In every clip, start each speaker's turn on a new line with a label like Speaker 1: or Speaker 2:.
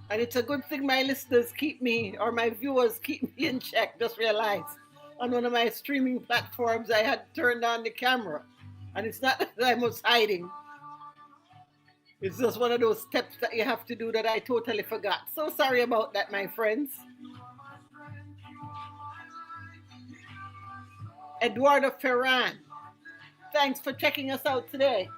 Speaker 1: And it's a good thing my listeners keep me, or my viewers keep me in check. Just realized on one of my streaming platforms, I had turned on the camera. And it's not that I was hiding, it's just one of those steps that you have to do that I totally forgot. So sorry about that, my friends. Eduardo Ferran, thanks for checking us out today.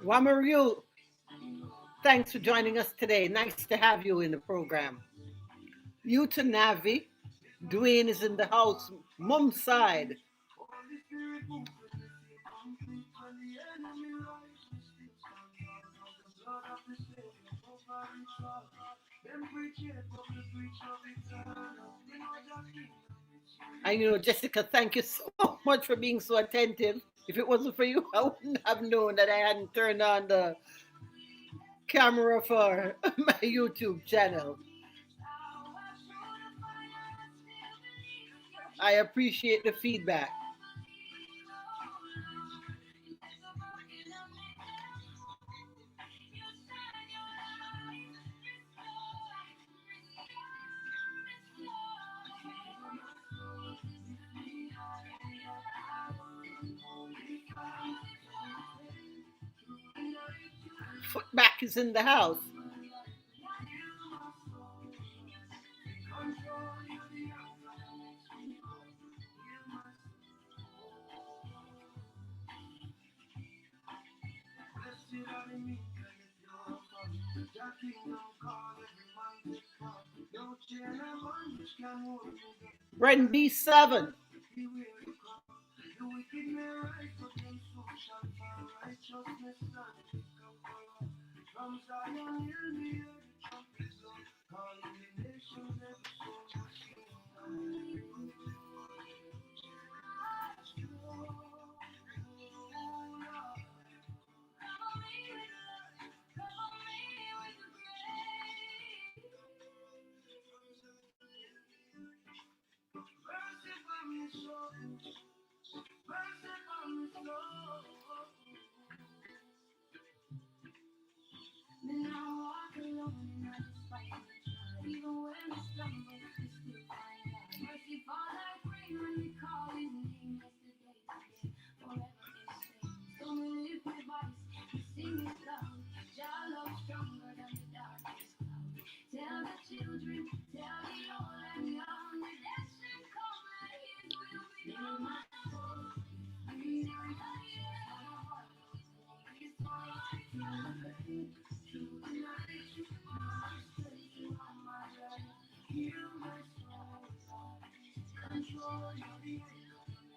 Speaker 1: Wamaru, thanks for joining us today. Nice to have you in the program. You to Navi, Dwayne is in the house, mom's side. And Jessica, thank you so much for being so attentive. If it wasn't for you, I wouldn't have known that I hadn't turned on the camera for my YouTube channel. I appreciate the feedback. Footback is in the house. Bren B7.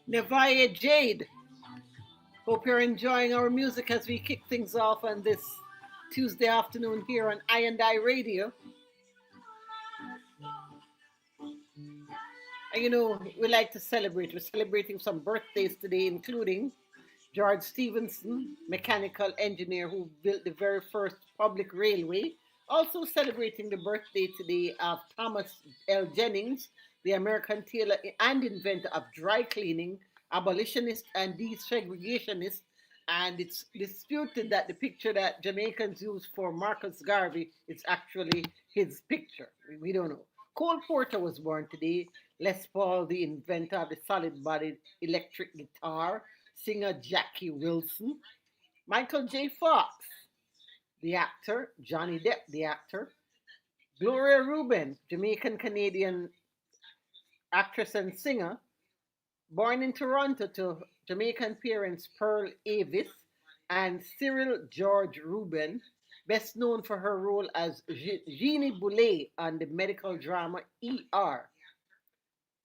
Speaker 1: Nevaya Jade, Hope you're enjoying our music as we kick things off on this Tuesday afternoon here on I and I Radio. And we like to celebrate. We're celebrating some birthdays today, including George Stephenson, mechanical engineer who built the very first public railway. Also celebrating the birthday today of Thomas L. Jennings, the American tailor and inventor of dry cleaning, abolitionist and desegregationist. And it's disputed that the picture that Jamaicans use for Marcus Garvey is actually his picture. We don't know. Cole Porter was born today. Les Paul, the inventor of the solid bodied electric guitar. Singer Jackie Wilson. Michael J. Fox, the actor. Johnny Depp, the actor. Gloria Reuben, Jamaican Canadian actress and singer. Born in Toronto to Jamaican parents Pearl Avis and Cyril George Rubin, best known for her role as Jeannie Boulay on the medical drama ER.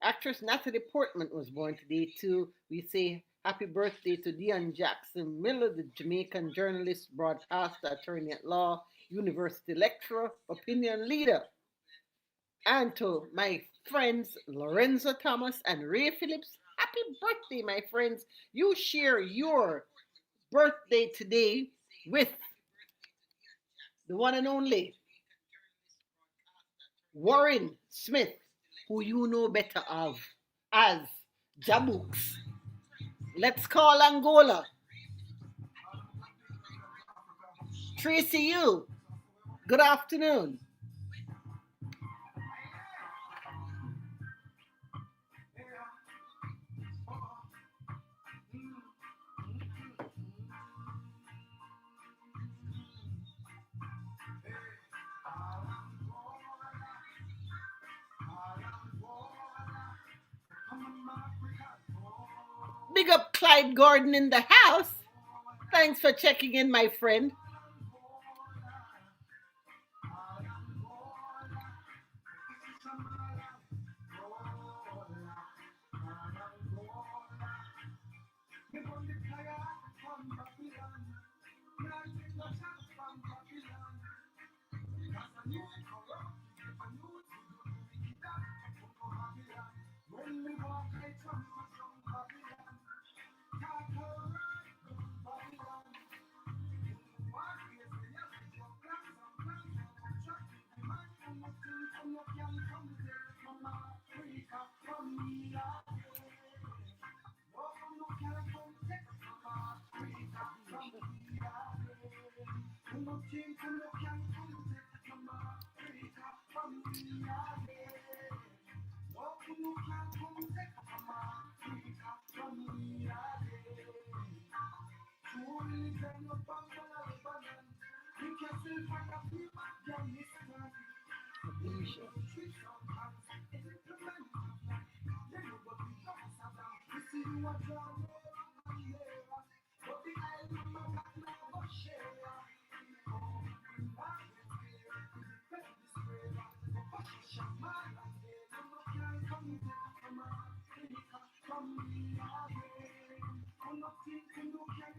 Speaker 1: Actress Natalie Portman was born today too. We say happy birthday to Dion Jackson Miller, the Jamaican journalist, broadcaster, attorney at law, university lecturer, opinion leader. And to my friends Lorenzo Thomas and Ray Phillips, happy birthday, my friends. You share your birthday today with the one and only Warren Smith, who you know better of as Jabooks. Let's call Angola. Tracy, you. Good afternoon. Big up Clyde Gordon in the house. Thanks for checking in, my friend.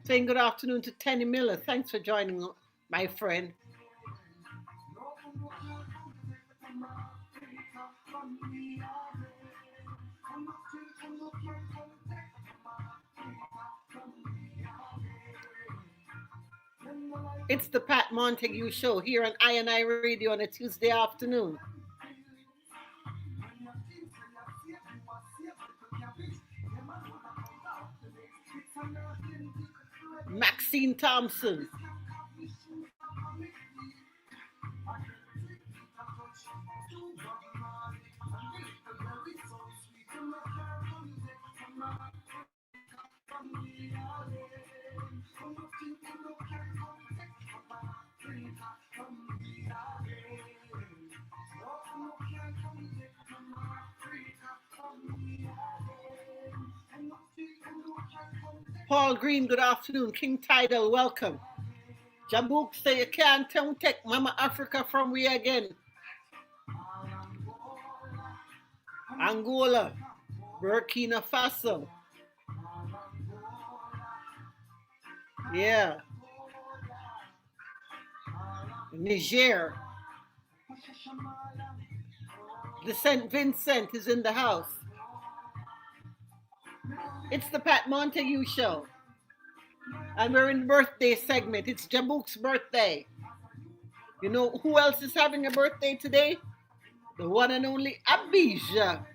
Speaker 1: Saying good afternoon to Tenny Miller. Thanks for joining, my friend. It's the Pat Montague Show here on I Radio on a Tuesday afternoon. Maxine Thompson. Paul Green, good afternoon. King Tidal, welcome. Jambook say you can't take Mama Africa from we again. Angola, Burkina Faso. Yeah. Niger. The St. Vincent is in the house. It's the Pat Montague show. And we're in the birthday segment. It's Jabuk's birthday. You know who else is having a birthday today? The one and only Abija.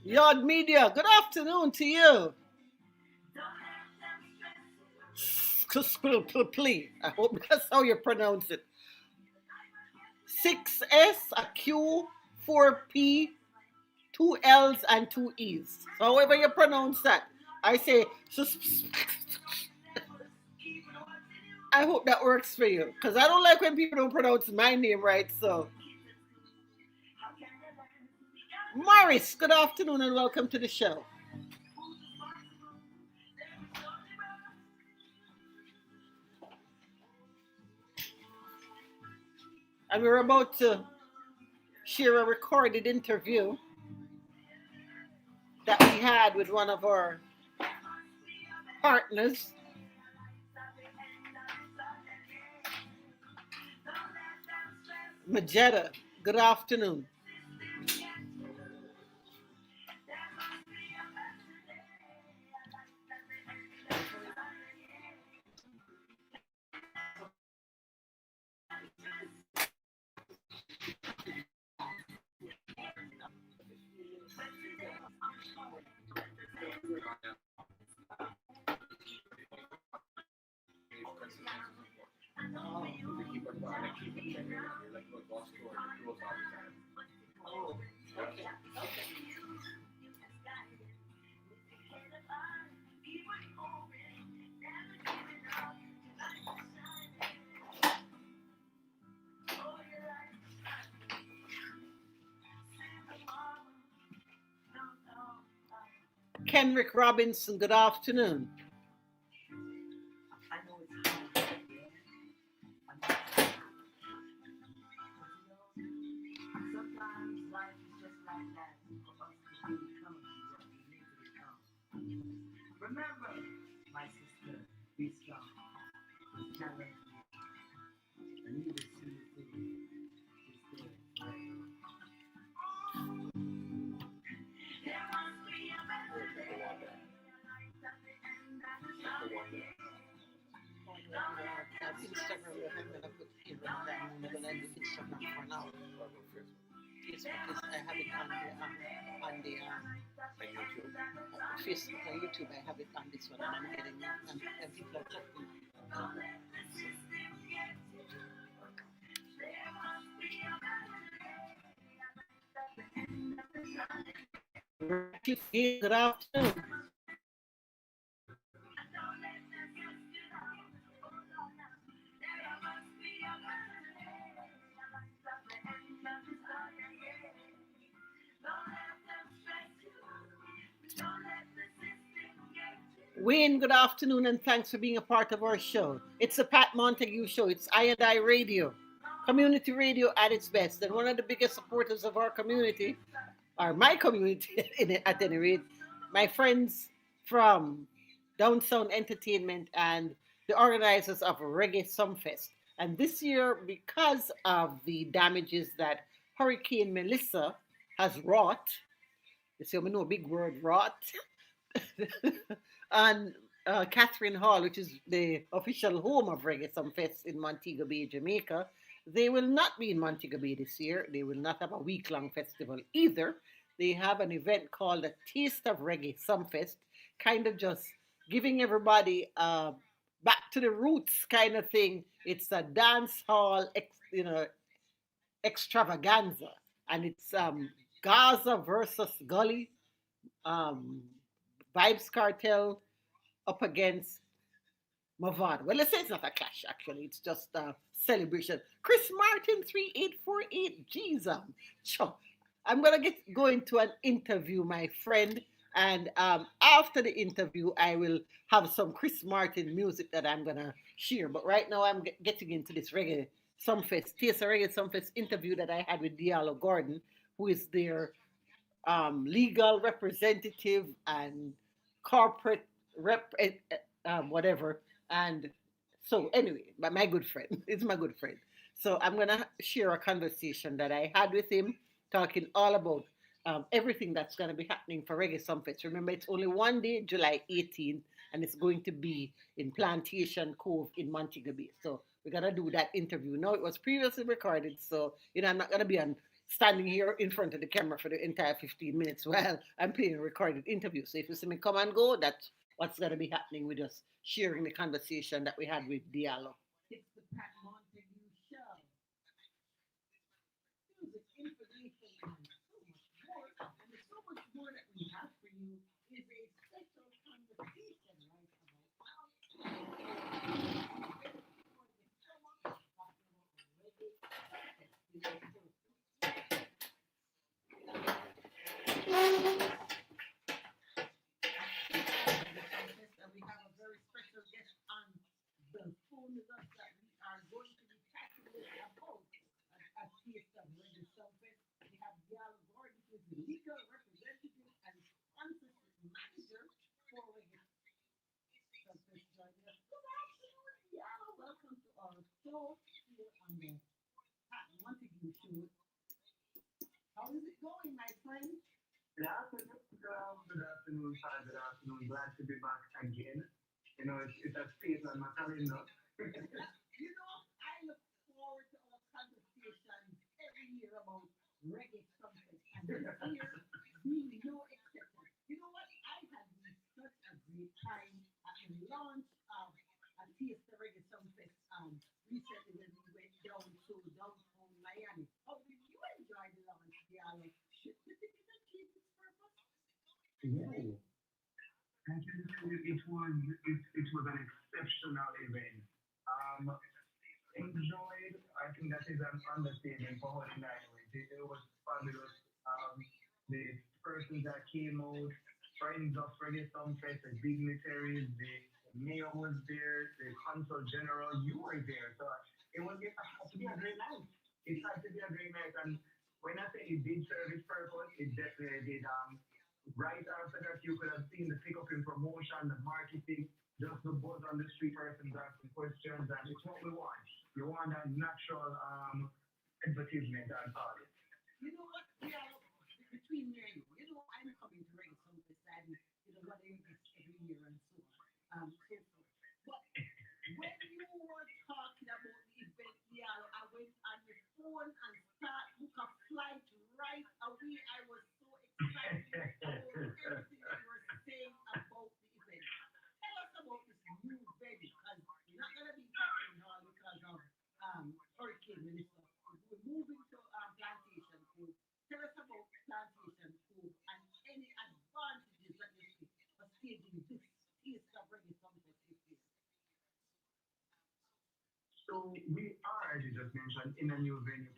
Speaker 1: Yard Media, good afternoon to you. Please, I hope that's how you pronounce it. 6S, a Q, 4P, two L's, and two E's. So however you pronounce that, I say, I hope that works for you. Because I don't like when people don't pronounce my name right. So, Morris, good afternoon and welcome to the show. And we're about to share a recorded interview that we had with one of our partners. Majetta, good afternoon. Kenrick Robinson, good afternoon. Instagram, I'm gonna put here I'm gonna do Instagram for now. Facebook is I have it on the Facebook and YouTube. I have it on this one, and I'm getting and people are talking. Good afternoon. Wayne, good afternoon, and thanks for being a part of our show. It's the Pat Montague Show. It's I and I Radio, community radio at its best. And one of the biggest supporters of our community, or my community at any rate, my friends from Down Sound Entertainment and the organizers of Reggae Sumfest. And this year, because of the damages that Hurricane Melissa has wrought, you see, I know a big word, wrought, on Catherine Hall, which is the official home of Reggae Fest in Montego Bay, Jamaica. They will not be in Montego Bay this year. They will not have a week long festival either. They have an event called a Taste of Reggae Fest, kind of just giving everybody back to the roots kind of thing. It's a dance hall, extravaganza, and it's Gaza versus Gully, um, Vibes Cartel up against Mavado. Well, let's say it's not a clash, actually. It's just a celebration. Chris Martin, 3848. Jeez, sure. I'm going to get going to an interview, my friend. And after the interview, I will have some Chris Martin music that I'm going to share. But right now, I'm getting into this reggae Sumfest, TSA Reggae Sumfest interview that I had with Diallo Gordon, who is their legal representative and corporate rep, whatever. And so, anyway, but my good friend, it's my good friend. So I'm gonna share a conversation that I had with him, talking all about everything that's gonna be happening for Reggae Summits. Remember, it's only one day, July 18th, and it's going to be in Plantation Cove in Montague Bay. So we're gonna do that interview. No, it was previously recorded, so I'm not gonna be on standing here in front of the camera for the entire 15 minutes while I'm playing a recorded interview. So if you see me come and go, that's what's going to be happening with us sharing the conversation that we had with Diallo. It's the Pat Montague Show. Music, information, and so much more. And the so much more that we have for you is a special conversation right about. We have a very special guest on the phone with us that we are going to be chatting with about a taste of Reggae Sunfest. We have Diallo Gordon, who is the legal representative and sponsorship manager for Reggae Sunfest joining us. Good afternoon, Diallo. Welcome to our show here on the Pat Montague Show. How is it going, my friend?
Speaker 2: Good afternoon, sir. Good afternoon. Glad to be back again. It's a space on my calendar.
Speaker 1: I look forward to our conversations every year about reggae something, and this year being no exception. You know what? I had such a great time at the launch of a Taste the Reggae Sumfest recently when we went down to downtown Miami. How did you enjoy the launch, Diallo? Did it achieve its purpose?
Speaker 2: Wow. I can tell you it was an exceptional event. Um, Enjoyed, I think that is an understatement for all the night. It was fabulous. The persons that came out, friends of Reggae Fest, the dignitaries, the mayor was there, the consul general, you were there. So it had to be a great night. It had to be a great night. And when I say it did serve its purpose, it definitely did. Right after that, you could have seen the pickup in promotion, the marketing, just the buzz on the street, persons asking questions, and it's what we want. You want that natural advertisement, I call it.
Speaker 1: You know what? Yeah, between me and you, I'm coming to Reggae some this and what I this every year and so on, so forth. But when you were talking about the event, yeah, I went on your phone and start book a flight right away. I was so excited about everything you were saying about the event. Tell us about this new venue because we're not gonna be tackling all because of Hurricane Melissa. We're moving to Plantation Cove. Tell us about Plantation Cove and any advantages that you see for staging this taste of reggae sunset this year.
Speaker 2: So we are, as you just mentioned, in a new venue,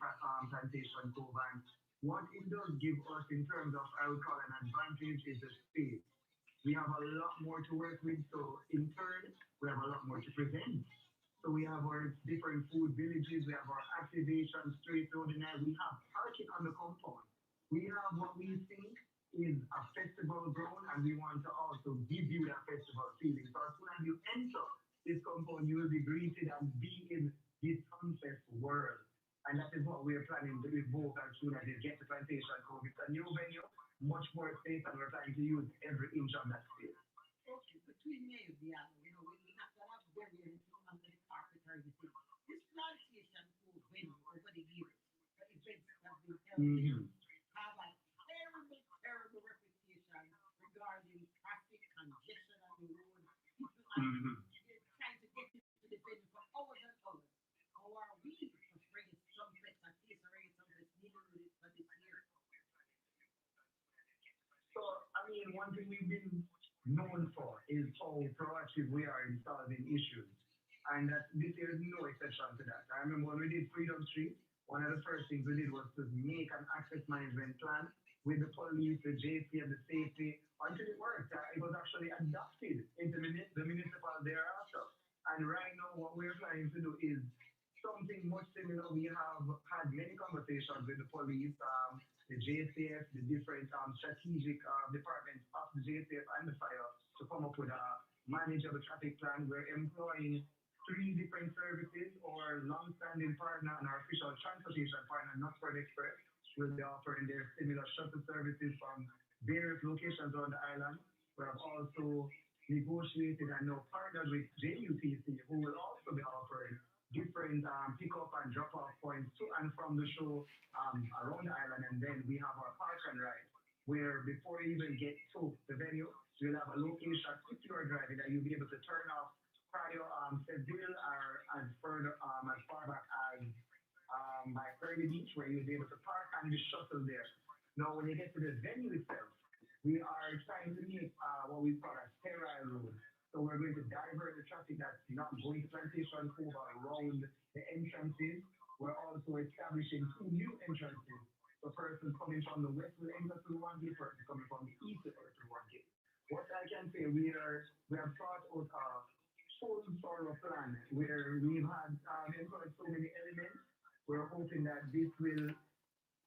Speaker 2: Plantation Cove, and what it does give us in terms of, I would call an advantage, is the space. We have a lot more to work with, so in turn, we have a lot more to present. So we have our different food villages, we have our activation street through the night, we have parking on the compound. We have what we think is a festival ground, and we want to also give you that festival feeling. So as soon as you enter this compound, you will be greeted and be in this sunset world. And that is what we are planning to evoke as soon as you get to Plantation Cove. It's a new venue, much more space, and we're trying to use every inch of that space.
Speaker 1: Okay, between me and the other, we're not gonna bury anything under the carpet or anything. This plantation called venue over the years, the events that have been held here
Speaker 2: Mm-hmm.
Speaker 1: have a terrible, terrible reputation regarding traffic congestion on the road. People are
Speaker 2: Mm-hmm.
Speaker 1: trying to get into the venue for hours and hours. How are we for bringing some flex and taste of reggae
Speaker 2: one thing we've been known for is how proactive we are in solving issues. And that this year is no exception to that. I remember when we did Freedom Street, one of the first things we did was to make an access management plan with the police, the JC, and the safety until it worked. It was actually adopted into the municipal thereafter. And right now, what we're planning to do is something much similar. We have had many conversations with the police, the JCF, the different strategic departments of the JCF and the fire to come up with a manageable traffic plan. We're employing three different services or long-standing partner and our official transportation partner, Northford Express, will be offering their similar shuttle services from various locations on the island. We have also negotiated and now partnered with JUTC, who will also be offering different pick-up and drop-off points to and from the show around the island. And then we have our park and ride, where before you even get to the venue, you'll have a location if you are driving that you'll be able to turn off prior Seville or as further as far back as by Curly Beach, where you'll be able to park and be shuttle there. Now, when you get to the venue itself, we are trying to make what we call a sterile road. So we're going to divert the traffic that's not going to Plantation Cove around the entrances. We're also establishing two new entrances. So persons coming from the west will enter through one gate, persons coming from the east will enter through one gate. What I can say, we have thought out a full sort of plan where we've had employed so many elements. We're hoping that this will,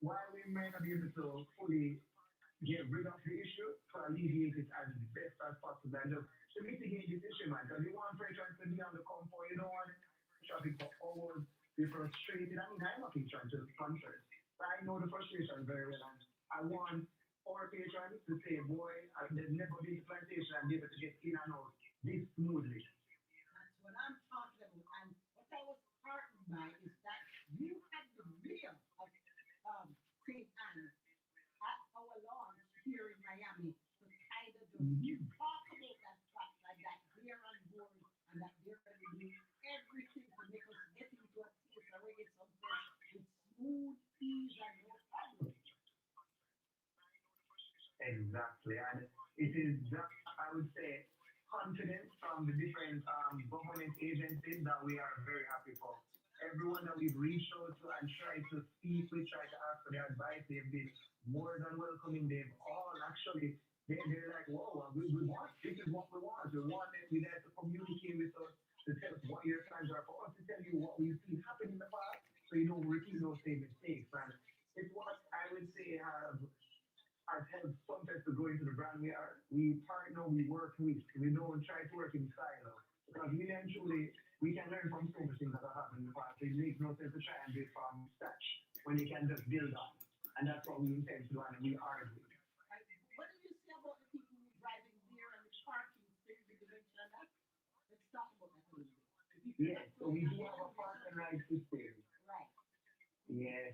Speaker 2: while we may not be able to fully get rid of the issue, to alleviate it as best as possible and just to mitigate this issue, man. Because you want patrons to be on the comfort, you don't want traffic for hours, be frustrated. I mean, I'm a patron to the contrary. But I know the frustration very well. And I want our patrons to say, boy, they've never been to plantation and be able to get in and out this smoothly.
Speaker 1: That's what I'm talking about. And what I was heartened by is that you had the video of St. Anne at our launch here in Miami to kind of just
Speaker 2: Mhm.
Speaker 1: talk about that fact like that they're on board and that they're going to do everything to make us get into a place where we get something with smooth ease and no problem.
Speaker 2: Exactly. And it is just, I would say, confidence from the different government agencies that we are very happy for. Everyone that we've reached out to and tried to speak with, tried to ask for their advice, they've been more than welcoming. They've all actually, they're like, whoa, we want, this is what we want. We want it. We there to communicate with us, to tell us what your plans are, for us to tell you what we've seen happen in the past so you don't repeat those same mistakes. And it's what I would say has helped Suntec to go into the brand we are. We partner, we work with, we don't try to work in silo. Because we eventually, we can learn from so many things that have happened in the past. It makes no sense to try and build from scratch when you can just build on. And that's what we intend to do and we are doing.
Speaker 1: What do you say about the people who driving there and the parking space? Did you mention that? Let's talk about that a little bit. The people
Speaker 2: Yes,
Speaker 1: that
Speaker 2: so
Speaker 1: don't
Speaker 2: we do
Speaker 1: have
Speaker 2: have a
Speaker 1: the
Speaker 2: park and
Speaker 1: service.
Speaker 2: ride system.
Speaker 1: Right.
Speaker 2: Yes.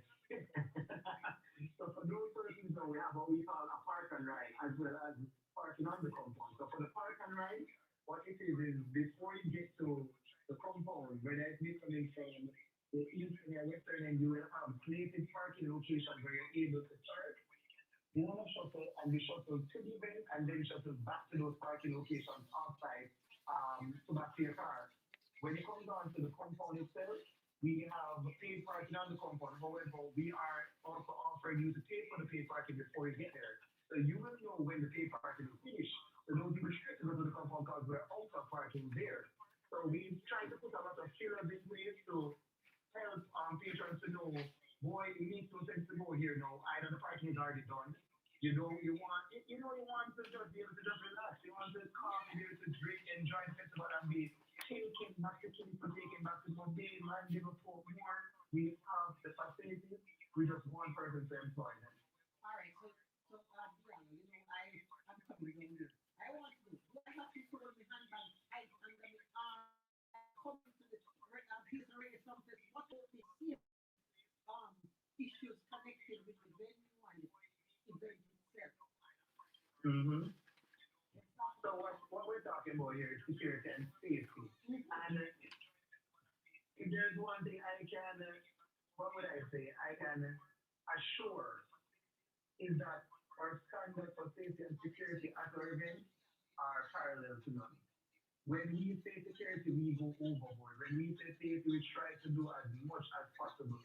Speaker 2: So for those persons, though, we have what we call a park and ride as well as parking on the compound. So for the park and ride, what it is before you get to the compound, whether it's coming from the eastern or western end, you will have slated parking locations where you're able to park, go on a shuttle and be shuttled to the event and then shuttled back to those parking locations outside to back to your car. When it comes down to the compound itself, we have paid parking on the compound. However, we are also offering you to pay for the paid parking before you get there. So you will know when the paid parking is finished. So don't be restricted to the compound because we're out of parking there. So we try to put a lot of fillers in place to help patrons to know, boy, it makes no sense to go here now. Either the parking is already done. You want to just be able to just relax. You want to come, be able to drink, enjoy the festival and be taken back to Kingston, taken back to Montague, man, Liverpool, more. We have the facilities. We just want person to employ them.
Speaker 1: All right. So, Brianna, I'm coming down there. I want to know, do I have to put on my handbag tight under my arm? I come into the piece of race something. What about the safety um, issues connected with the venue and the event itself?
Speaker 2: Mm-hmm.
Speaker 1: Let's talk
Speaker 2: So
Speaker 1: about that.
Speaker 2: what we're talking about here is security and safety.
Speaker 1: Mm-hmm.
Speaker 2: And if there's one thing I can, what would I say? I can assure is that our sky standards for safety and security at our events are parallel to none. When we say security, we go overboard. When we say safety, we try to do as much as possible.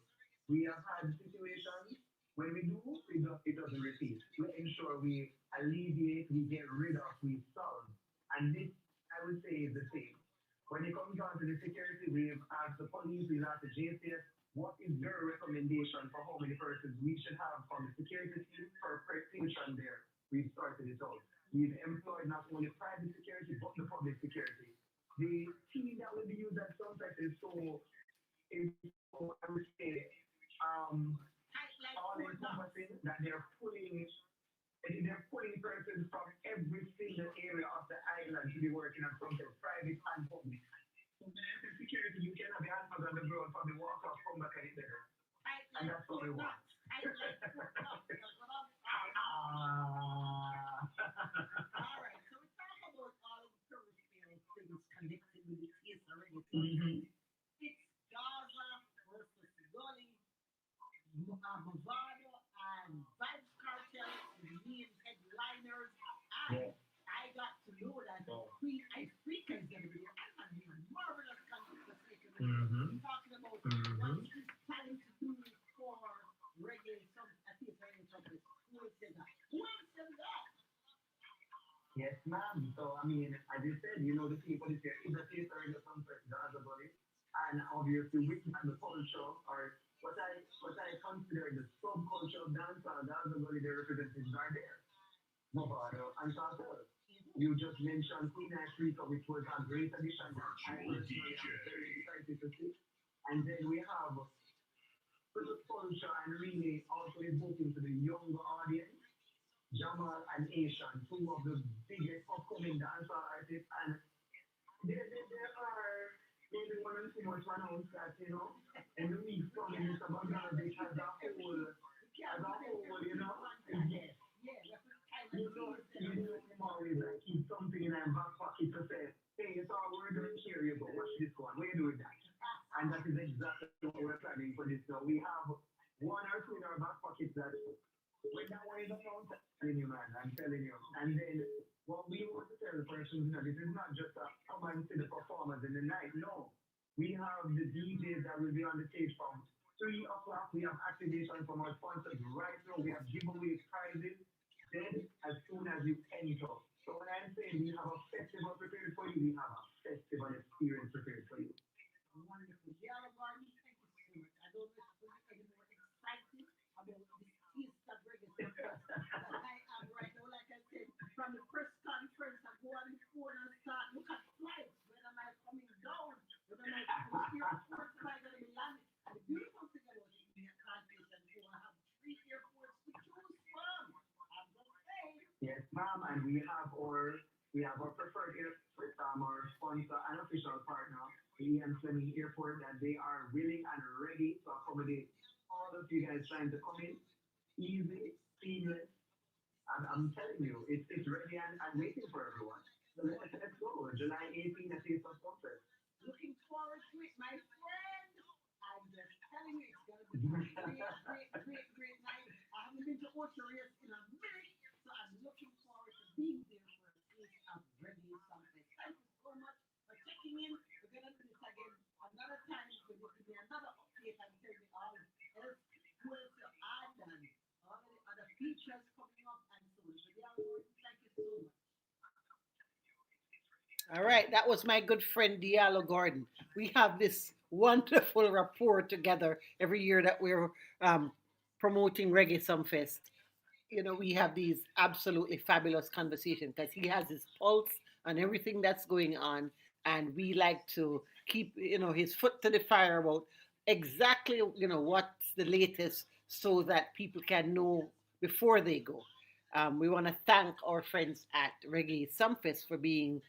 Speaker 2: We have had situations when we do, it doesn't repeat. We ensure we alleviate, we get rid of, we solve. And this, I would say, is the same. When it comes down to the security, we've asked the police, we've asked the JCS, what is their recommendation for how many persons we should have from the security team per station there? We've started it out. We've employed not only private security, but the public security. The team that will be used at Sunset is so, I would say, um, all encompassing that they're pulling persons from every single area of the island to be working on Sunset, private and public. So when I say security, you can have your hands on the ground from the walk off, come back and it better. And that's what we want. Ah.
Speaker 1: All right, so we talk about all of the peripheral things connected with the case already. So
Speaker 2: Mhm.
Speaker 1: it's Gaza versus Gully, Movado, and Vibes Cartel, the main headliners. And
Speaker 2: Yeah.
Speaker 1: I got to know that
Speaker 2: Oh.
Speaker 1: Queen Ifrica is going to be there. And I'm having a marvelous conversation with her.
Speaker 2: Mhm.
Speaker 1: Talking about what
Speaker 2: Mhm.
Speaker 1: she's planning to do for reggae, some, I think it's reggae trumpet. Who will say that? Who will say that?
Speaker 2: Yes, ma'am. So, I mean, as you said, the people is here. Is a theater in the sunset, Gaza body. And obviously, with that, the culture, or what I consider the subculture of dancehall, Gaza body, the representatives are there. Movado and Cartel. You just mentioned Queen Africa, which was a great addition that I personally am very excited to see. And then we have culture and really also evoking to the younger audience. Jamal and Asian, two of the biggest upcoming dancehall artists, and there are maybe one or two more to announce that, in the weeks coming, Mr. Bangladesh as a whole, yes.
Speaker 1: Yeah, that's the kind of
Speaker 2: I'm always like keep something in my back pocket to say, hey, it's all we're doing here, you go watch this one. What are you doing that? And that is exactly what we're planning for this now. We have one or two in our back pockets that when that one is announced, I'm telling you, man, I'm telling you. And then what we want to tell the persons, this is not just a come and see the performers in the night. No. We have the DJs that will be on the stage from 3 o'clock. We have activation from our sponsors right now. We have giveaways, prizes. Then, as soon as you enter. So when I'm saying we have a festival prepared for you, we have a festival experience prepared for you.
Speaker 1: wonderful. Yellow Garden, thank you so much. I don't know if you're any more excited about this Easter reggae success that I am right now. Like I said, from the press conference, I go on the phone and start look at flights. When am I coming down? When am I coming here? Where am I going to be landing? And the beautiful thing about it, we have plantation, so I have three airports to choose from. I'm just saying.
Speaker 2: Yes, ma'am, and we have our preferred airport, our sponsor and official partner, the EM Fleming Airport, that they are willing and ready to accommodate all of you guys trying to come in. Easy, seamless, and I'm telling you, it's ready and waiting for everyone. So let's go. July 18th at Taste of Sunset.
Speaker 1: Looking forward to it, my friend. I'm just telling you, it's going to be a great, great, great, great night. I haven't been to Ocho Rios in a minute, so I'm looking forward to being there for a taste of reggae something. Thank you so much for checking in. We're going to do this again another time. We're going to give me another update and tell me all else who else to add and all of the other features coming up and so on. So, yeah, Lord, thank you so much. All right, that was my good friend Diallo Gordon. We have this wonderful rapport together every year that we're um, promoting Reggae Sumfest. We have these absolutely fabulous conversations because he has his pulse on everything that's going on, and we like to keep his foot to the fire about exactly what's the latest so that people can know before they go. We want to thank our friends at Reggae Sumfest for being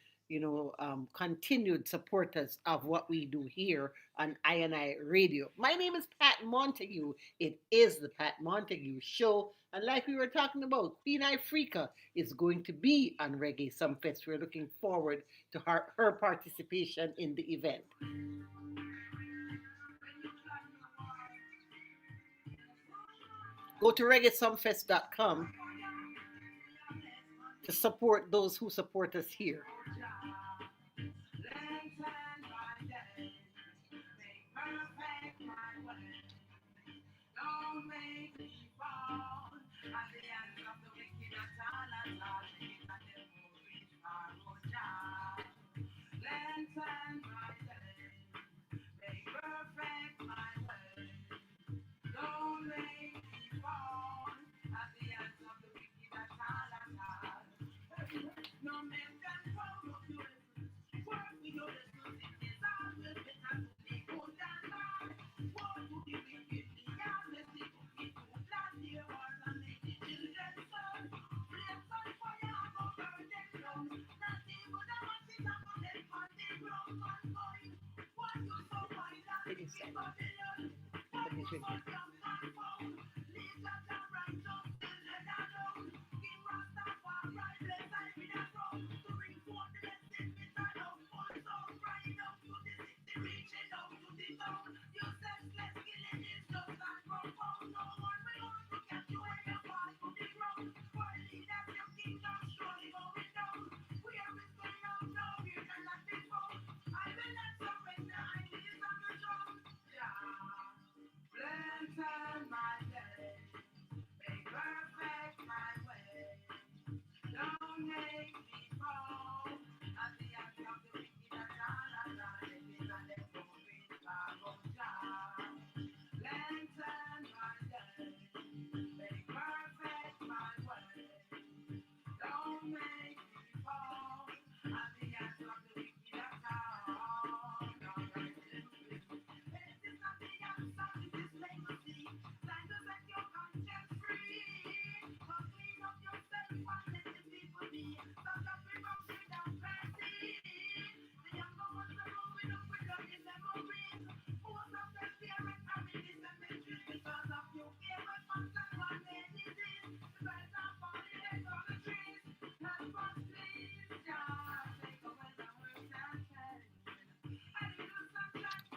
Speaker 1: continued supporters of what we do here on INI Radio. My name is Pat Montague. It is the Pat Montague Show. And like we were talking about, Queen Ifrica is going to be on Reggae Sumfest. We're looking forward to her participation in the event. Go to reggaesumfest.com to support those who support us here.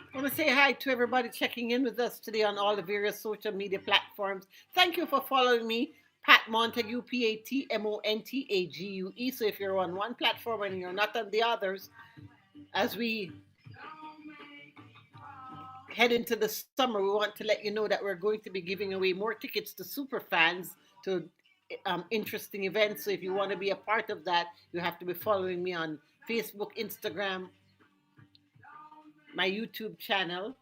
Speaker 1: I want to say hi to everybody checking in with us today on all the various social media platforms. Thank you for following me, Pat Montague, PatMontague. So if you're on one platform and you're not on the others, as we head into the summer, we want to let you know that we're going to be giving away more tickets to super fans to interesting events. So if you want to be a part of that, you have to be following me on Facebook, Instagram, my YouTube channel,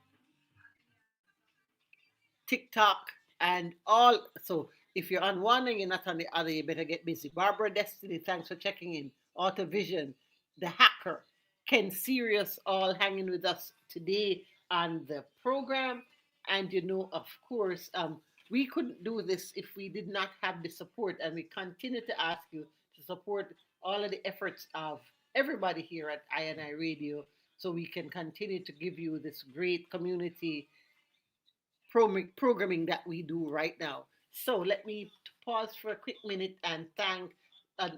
Speaker 1: TikTok, and all. So if you're on one and you're not on the other, you better get busy. Barbara Destiny, thanks for checking in. Auto Vision, the hacker, Ken Sirius, all hanging with us today on the program. And of course, we couldn't do this if we did not have the support, and we continue to ask you to support all of the efforts of everybody here at INI Radio, so we can continue to give you this great community programming that we do right now. So let me pause for a quick minute and thank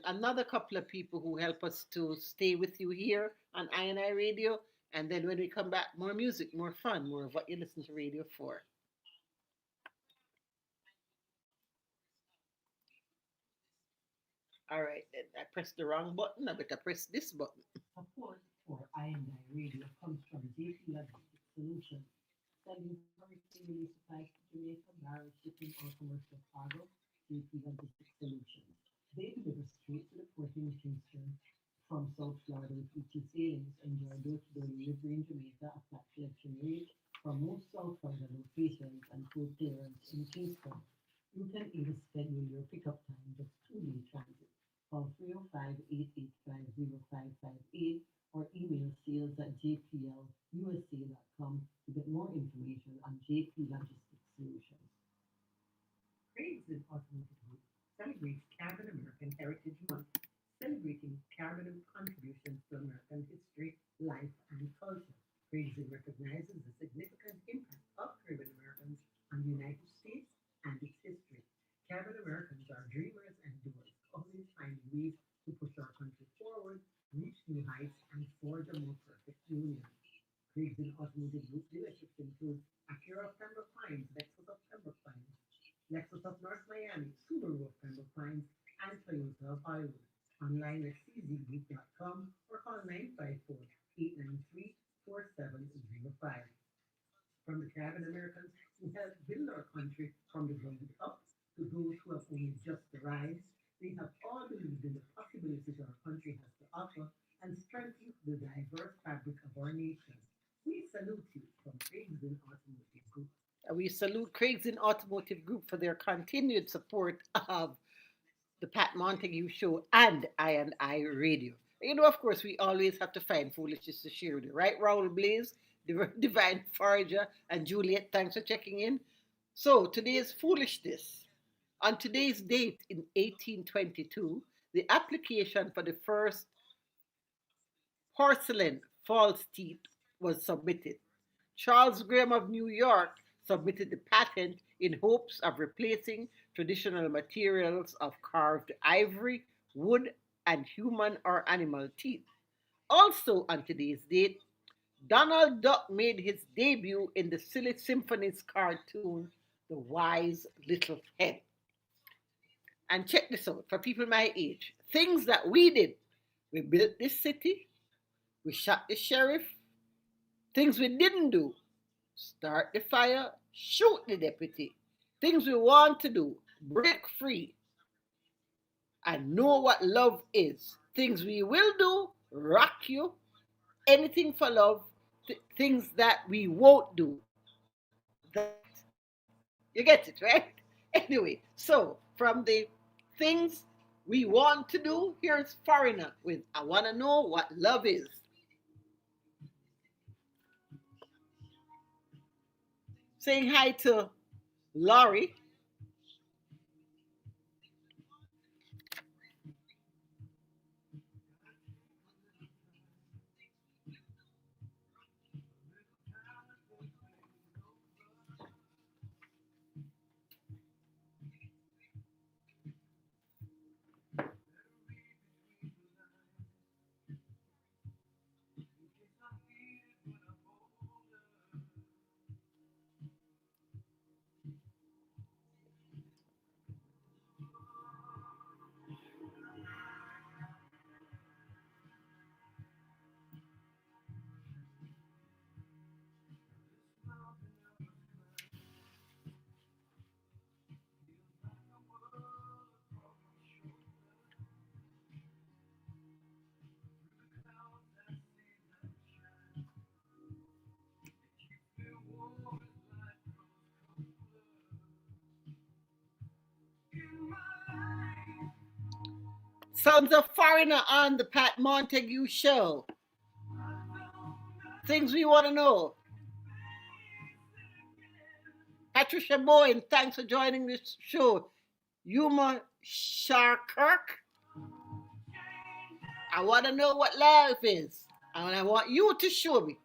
Speaker 1: another couple of people who help us to stay with you here on INI Radio. And then when we come back, more music, more fun, more of what you listen to radio for. All right, I pressed the wrong button. I better press this button.
Speaker 3: Support for I&I Radio comes from JP Logistics Solutions, selling hurricane relief supplies to Jamaica, barrel shipping, or commercial cargo. JP Logistics Solutions. They deliver straight to the port in Kingston from South Florida with weekly sailings. Enjoy door-to-door delivery in Jamaica, a flat collection rate from most South Florida locations, and full clearance in Kingston. You can even schedule your pickup time with two-day transit. Call 305-885-0558 or email sales at jplusa.com to get more information on JP Logistics Solutions. Craig's Automotive Group celebrates Caribbean American Heritage Month, celebrating Caribbean contributions to American history, life, and culture. Craig's recognizes the significant impact of Caribbean Americans on the United States and its history. Caribbean Americans are dreamers and doers, always finding ways to push our country forward, reach new heights, and forge a more perfect union. Craig's Automotive Group dealerships include Acura of Pembroke Pines, Lexus of Pembroke Pines, Lexus of North Miami, Subaru of Pembroke Pines, and Toyota of Hollywood. online at czgroup.com or call 954-893-4705. From the Caribbean Americans who helped build our country from the ground up to those who have only just arrived, they have all believed in the possibilities our country has to offer and strengthened the diverse fabric of our nation. We salute you from Briggs and Automotive Group.
Speaker 1: We salute Craigs in Automotive Group for their continued support of the Pat Montague Show and I Radio. You know, of course, we always have to find foolishness to share with you, right, Raoul Blaze, Divine Forager, and Juliet? Thanks for checking in. So, today's foolishness. On today's date in 1822, the application for the first porcelain false teeth was submitted. Charles Graham of New York submitted the patent in hopes of replacing traditional materials of carved ivory, wood, and human or animal teeth. Also, on today's date, Donald Duck made his debut in the Silly Symphonies cartoon, The Wise Little Hen. And check this out for people my age, things that we did. We built this city, we shot the sheriff, things we didn't do: start the fire, shoot the deputy. Things we want to do: break free and know what love is. Things we will do: rock you, anything for love. Things that we won't do: that. You get it, right? Anyway, so from the things we want to do, here's Foreigner with I Wanna Know What Love Is. Saying hi to Laurie. Sounds of Foreigner on the Pat Montague Show. Things we want to know. Patricia Boyne, thanks for joining this show. Yuma Sharkirk, I want to know what love is. And I want you to show me.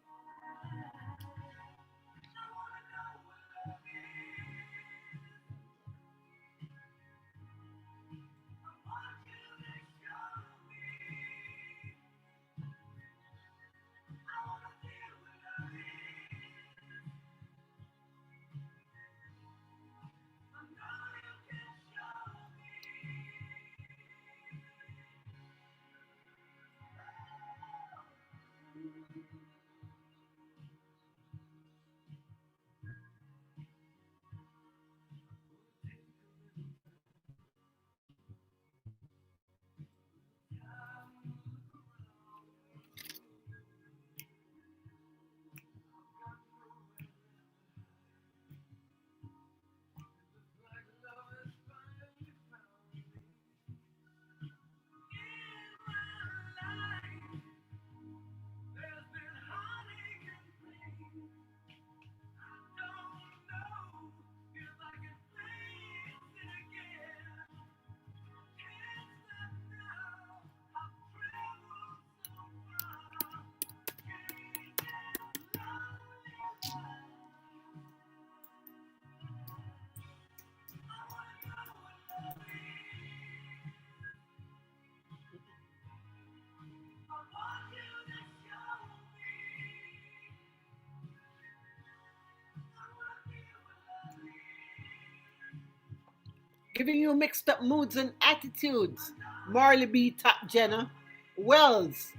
Speaker 1: giving you mixed up moods and attitudes. Marley B. Top Jenna. Wells.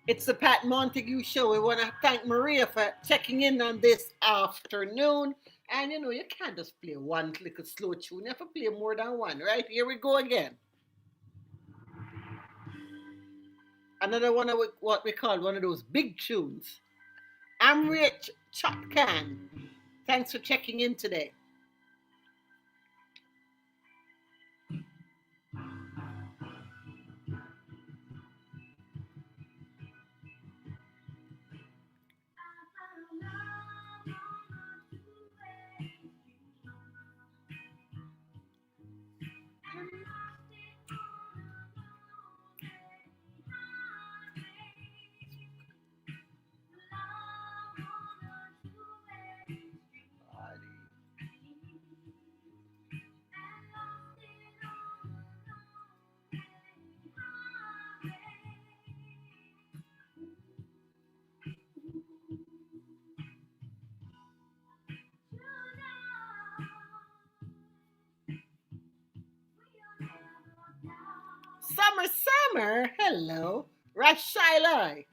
Speaker 1: It's the Pat Montague Show. We want to thank Maria for checking in on this afternoon. And you know, you can't just play one little slow tune. You have to play more than one, right? Here we go again. Another one of what we call one of those big tunes. I'm Rich Chotkan. Thanks for checking in today. Summer, summer. Hello. Rashilai.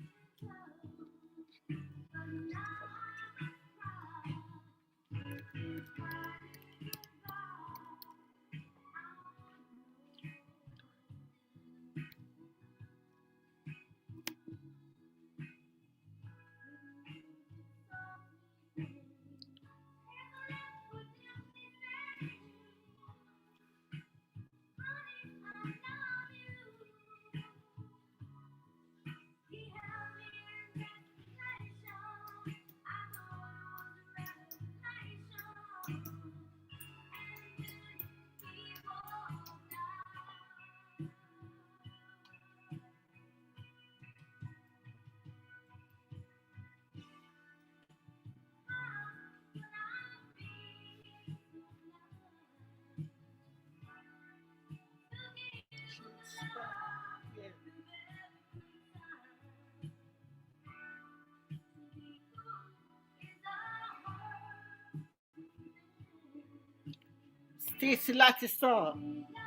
Speaker 1: Stacy Lattisaw.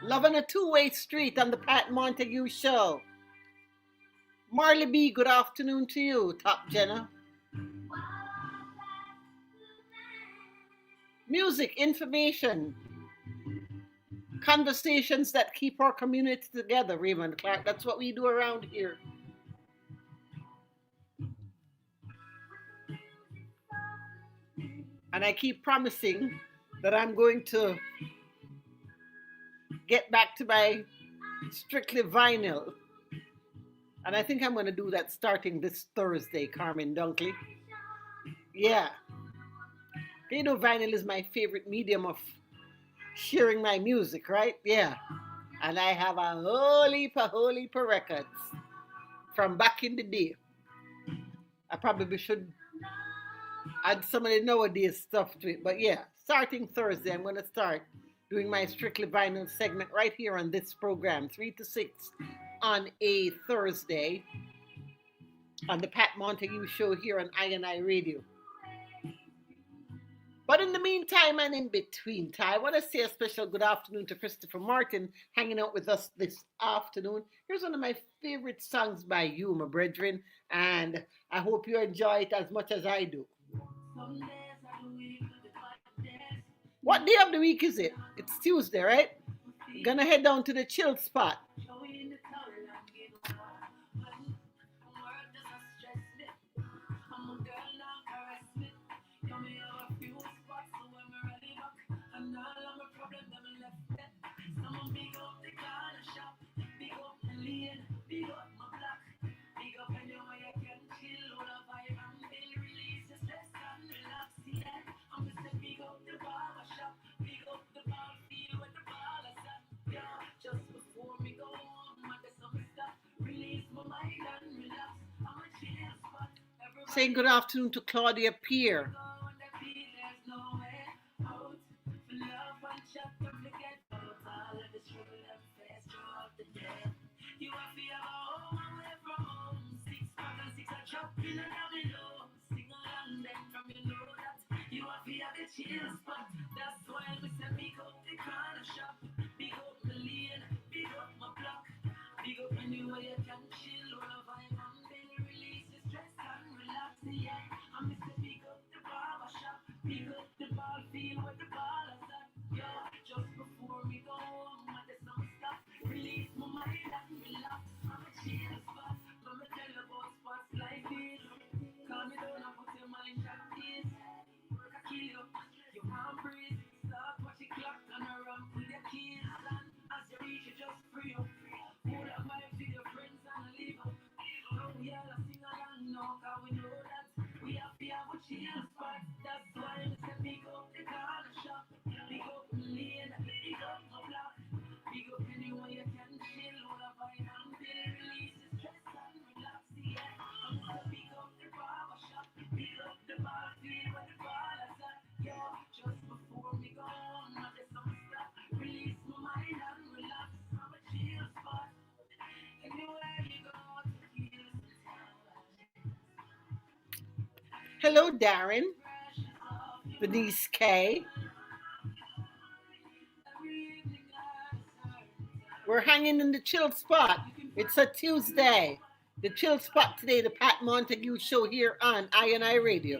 Speaker 1: Loving a two-way street on the Pat Montague Show. Marley B, good afternoon to you, Top Jenna. Music, information, conversations that keep our community together, Raymond Clark. That's what we do around here. And I keep promising that I'm going to get back to my strictly vinyl. And I think I'm going to do that starting this Thursday, Carmen Dunkley. Yeah. You know, vinyl is my favorite medium of sharing my music, right? Yeah. And I have a whole heap of records from back in the day. I probably should add some of the nowadays stuff to it. But yeah, starting Thursday, I'm going to start doing my Strictly Vinyl segment right here on this program, 3 to 6 on a Thursday on the Pat Montague Show here on I Radio. But in the meantime and in between time, I want to say a special good afternoon to Christopher Martin hanging out with us this afternoon. Here's one of my favorite songs by you, my brethren, and I hope you enjoy it as much as I do. What day of the week is it? It's Tuesday, right? Gonna head down to the chill spot. Saying good afternoon to Claudia Peer. Hello, Darren, Denise K. We're hanging in the chill spot. It's a Tuesday. The chill spot today, the Pat Montague show here on I Radio.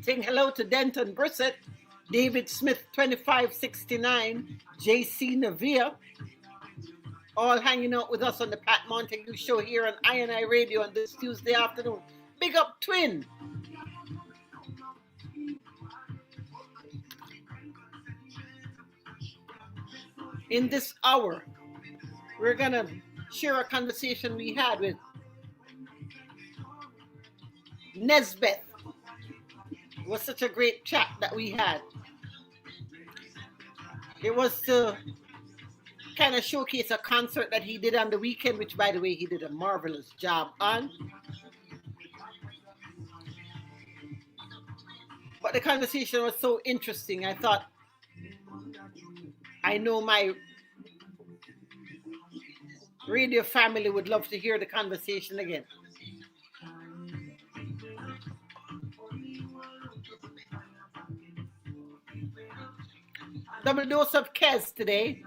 Speaker 1: Saying hello to Denton Brissett, David Smith 2569, JC Navia, all hanging out with us on the Pat Montague Show here on I Radio on this Tuesday afternoon. Big up, Twin. In this hour, we're going to share a conversation we had with Nesbeth. It was such a great chat that we had. It was to kind of showcase a concert that he did on the weekend, which, by the way, he did a marvelous job on. But the conversation was so interesting. I thought, I know my radio family would love to hear the conversation again. Double dose of Kez today.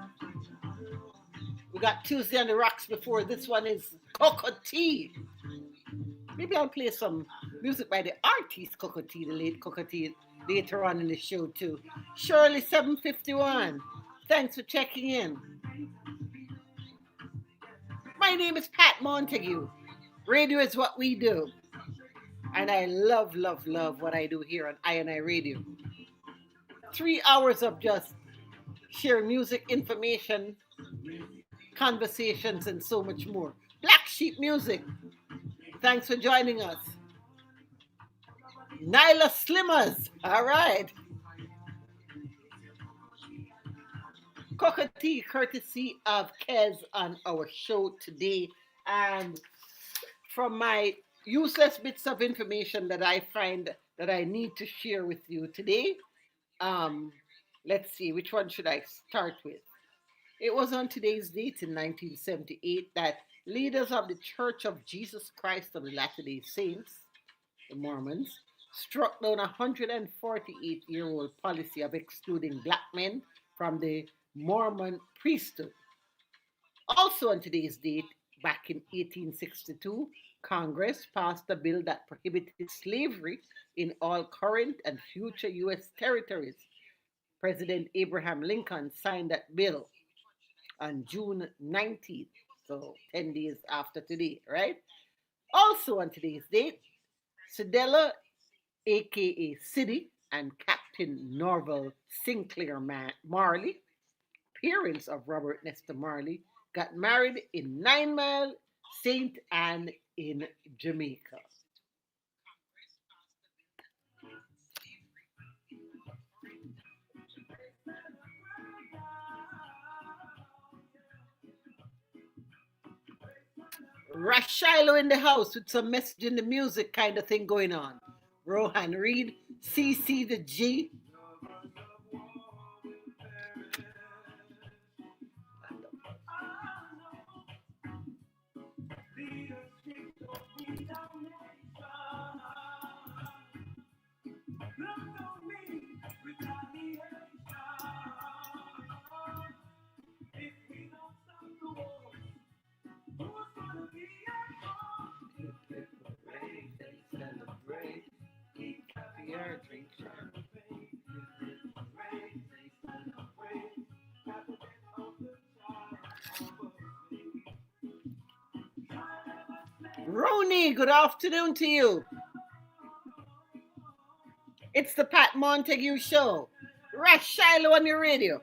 Speaker 1: We got Tuesday on the Rocks before. This one is Cocoa Tea. Maybe I'll play some music by the artist Cocoa Tea, the late Cocoa Tea, later on in the show too. Shirley 751. Thanks for checking in. My name is Pat Montague. Radio is what we do. And I love, love, love what I do here on I Radio. 3 hours of just share music, information, conversations, and so much more. Black Sheep Music. Thanks for joining us. Nyla Slimmers. All right. Cocoa Tea, courtesy of Kez on our show today. And from my useless bits of information that I find that I need to share with you today, let's see, which one should I start with? It was on today's date in 1978 that leaders of the Church of Jesus Christ of the Latter-day Saints, the Mormons, struck down a 148-year-old policy of excluding black men from the Mormon priesthood. Also on today's date, back in 1862, Congress passed a bill that prohibited slavery in all current and future U.S. territories. President Abraham Lincoln signed that bill on June 19th, so 10 days after today, right? Also on today's date, Cedella, a.k.a. City, and Captain Norval Sinclair Marley, parents of Robert Nesta Marley, got married in 9 Mile, St. Anne in Jamaica. Rashilo in the house with some message in the music kind of thing going on. Rohan Reed, CC the G. Roni, good afternoon to you. It's the Pat Montague Show. Rashilo on your radio.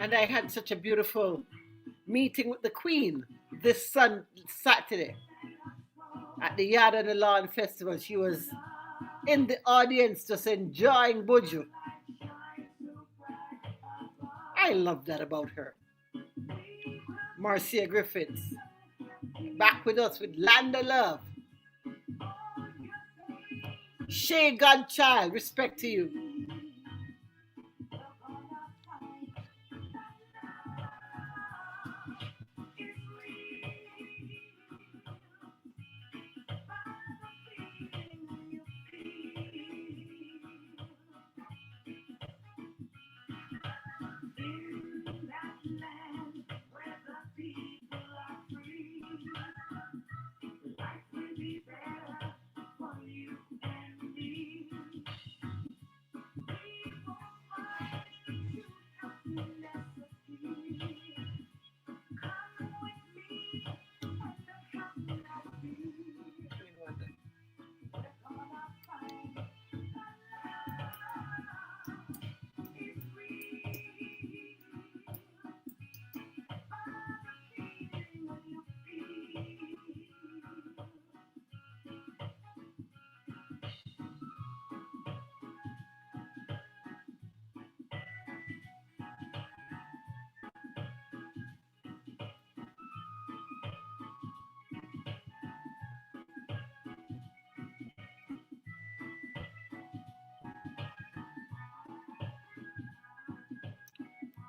Speaker 1: And I had such a beautiful meeting with the Queen this Saturday at the Yard and the Lawn Festival. She was in the audience just enjoying Buju. I love that about her. Marcia Griffiths, back with us with Land of Love. Shay Godchild, respect to you.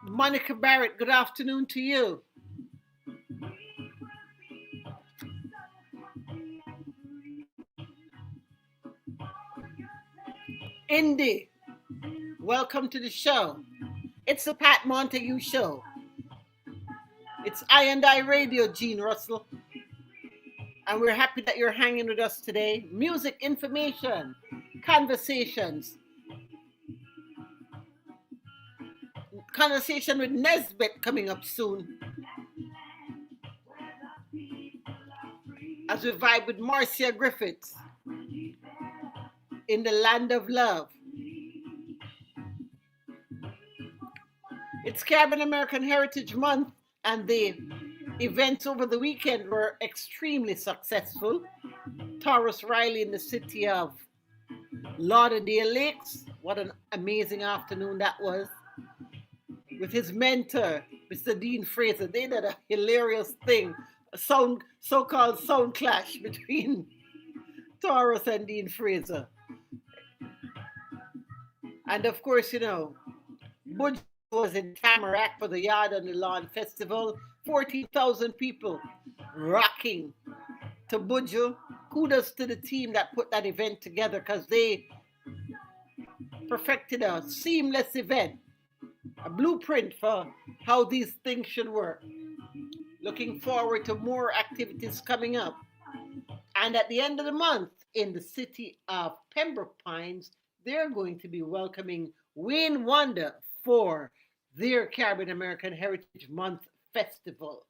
Speaker 1: Monica Barrett, good afternoon to you. Indy, welcome to the show. It's the Pat Montague Show. It's I Radio, Gene Russell. And we're happy that you're hanging with us today. Music, information, conversations. Conversation with Nesbit coming up soon. As we vibe with Marcia Griffiths in the Land of Love. It's Caribbean American Heritage Month, and the events over the weekend were extremely successful. Taurus Riley in the city of Lauderdale Lakes. What an amazing afternoon that was. With his mentor, Mr. Dean Fraser. They did a hilarious thing, a so-called sound clash between Taurus and Dean Fraser. And of course, you know, Buju was in Tamarack for the Yard on the Lawn Festival. 14,000 people rocking to Buju. Kudos to the team that put that event together, because they perfected a seamless event, a blueprint for how these things should work. Looking forward to more activities coming up. And at the end of the month, in the city of Pembroke Pines, they're going to be welcoming Wayne Wonder for their Caribbean American Heritage Month Festival.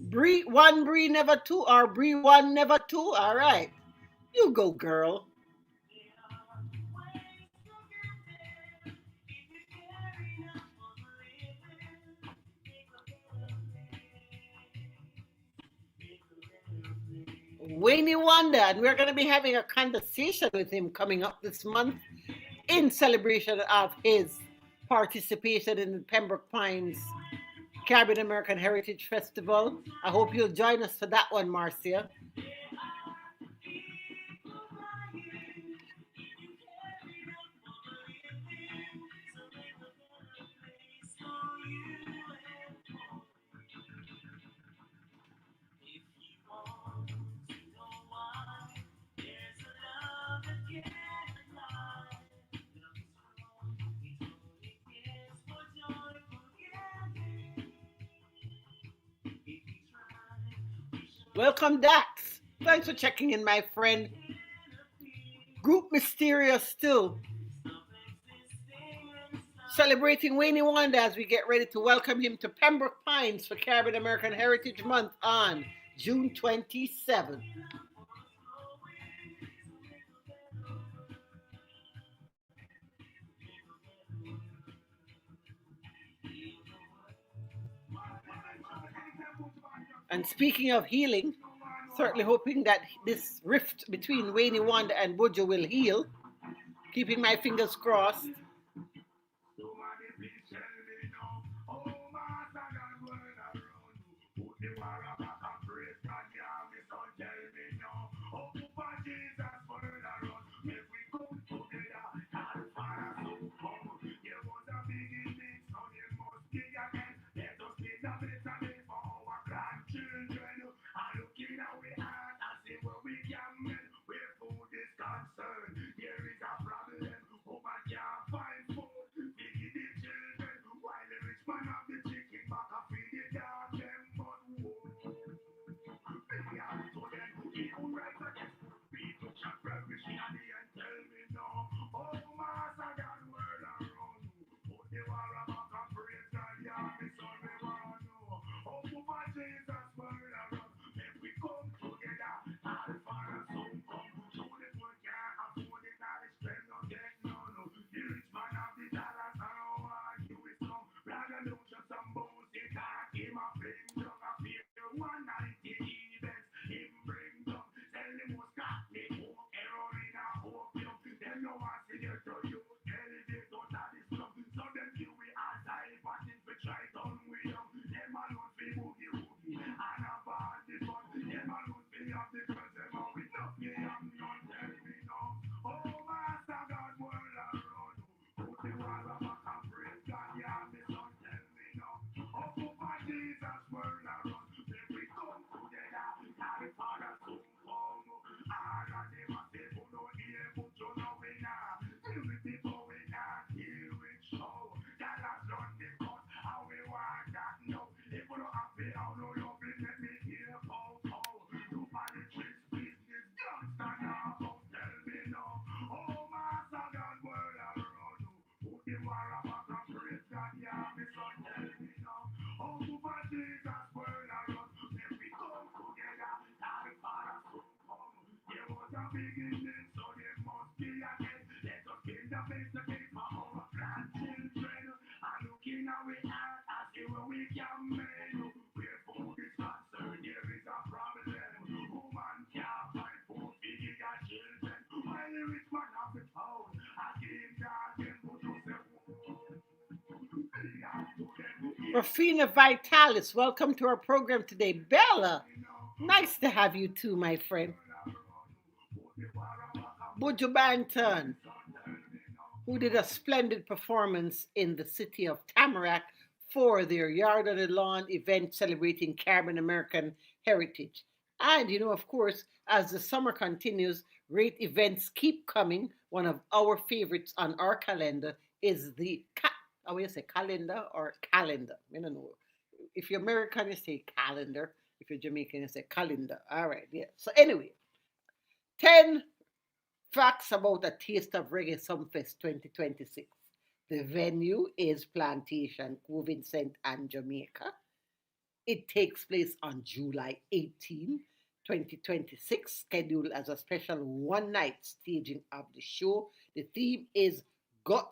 Speaker 1: Bree one, Bree never two, or Bree one, never two. All right. You go, girl. Wayne Wonder, and we're going to be having a conversation with him coming up this month in celebration of his participation in the Pembroke Pines Caribbean American Heritage Festival. I hope you'll join us for that one, Marcia. Welcome, Dax. Thanks for checking in, my friend. Group Mysterious still celebrating Wayne Wanda as we get ready to welcome him to Pembroke Pines for Caribbean American Heritage Month on June 27th. And speaking of healing, certainly hoping that this rift between Wayne Wanda and Buju will heal. Keeping my fingers crossed. Rafina Vitalis, welcome to our program today. Bella, nice to have you too, my friend. Buju Banton, who did a splendid performance in the city of Tamarack for their Yard on the Lawn event celebrating Caribbean American heritage. And, of course, as the summer continues, great events keep coming. One of our favorites on our calendar is I will say calendar or calendar. I don't know. If you're American, you say calendar. If you're Jamaican, you say calendar. All right, yeah. So anyway, 10 facts about a Taste of Reggae Sumfest 2026. The venue is Plantation Cove, Vincent and Jamaica. It takes place on July 18, 2026, scheduled as a special one night staging of the show. The theme is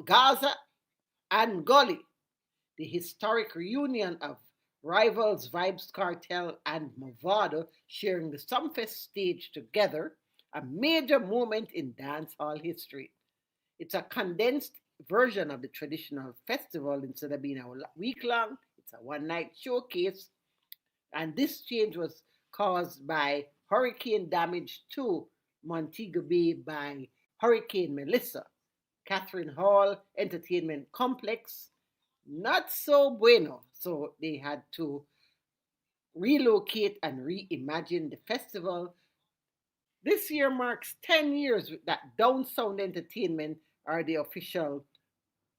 Speaker 1: Gaza and Gully, the historic reunion of rivals Vibes Cartel and Movado sharing the Sumfest stage together, a major moment in dancehall history. It's a condensed version of the traditional festival. Instead of being a week long, It's a one night showcase, and this change was caused by hurricane damage to Montego Bay by Hurricane Melissa. Catherine Hall Entertainment Complex, not so bueno. So they had to relocate and reimagine the festival. This year marks 10 years that Down Sound Entertainment are the official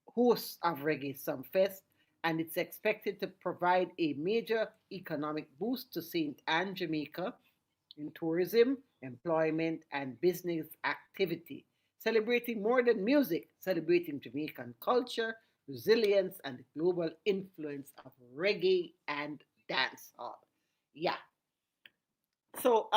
Speaker 1: hosts of Reggae Sumfest, and it's expected to provide a major economic boost to St. Anne, Jamaica, in tourism, employment, and business activity, celebrating more than music, celebrating Jamaican culture, resilience, and the global influence of reggae and dancehall. Yeah. So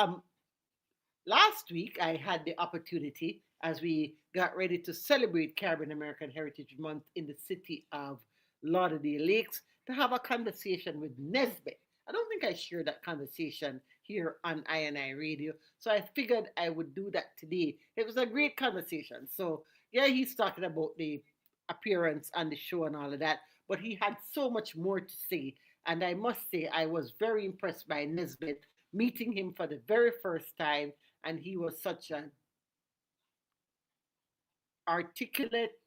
Speaker 1: last week I had the opportunity as we got ready to celebrate Caribbean American Heritage Month in the city of Lauderdale Lakes to have a conversation with Nesbeth. I don't think I shared that conversation here on INI Radio, so I figured I would do that today. It was a great conversation. So, yeah, he's talking about the appearance on the show and all of that, but he had so much more to say. And I must say, I was very impressed by Nesbeth meeting him for the very first time, and he was such an articulate,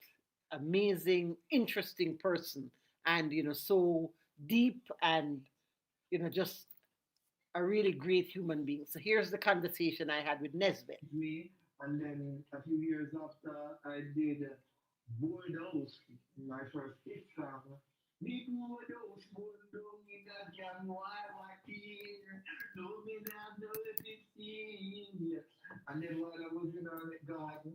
Speaker 1: amazing, interesting person, and so deep and just a really great human being. So here's the conversation I had with Nesbit.
Speaker 2: Me, and then a few years after, I did Board House, my first hit song. Me Board House, Board Down in that can why teen, no me not know if it's teen. And then while I was in the garden,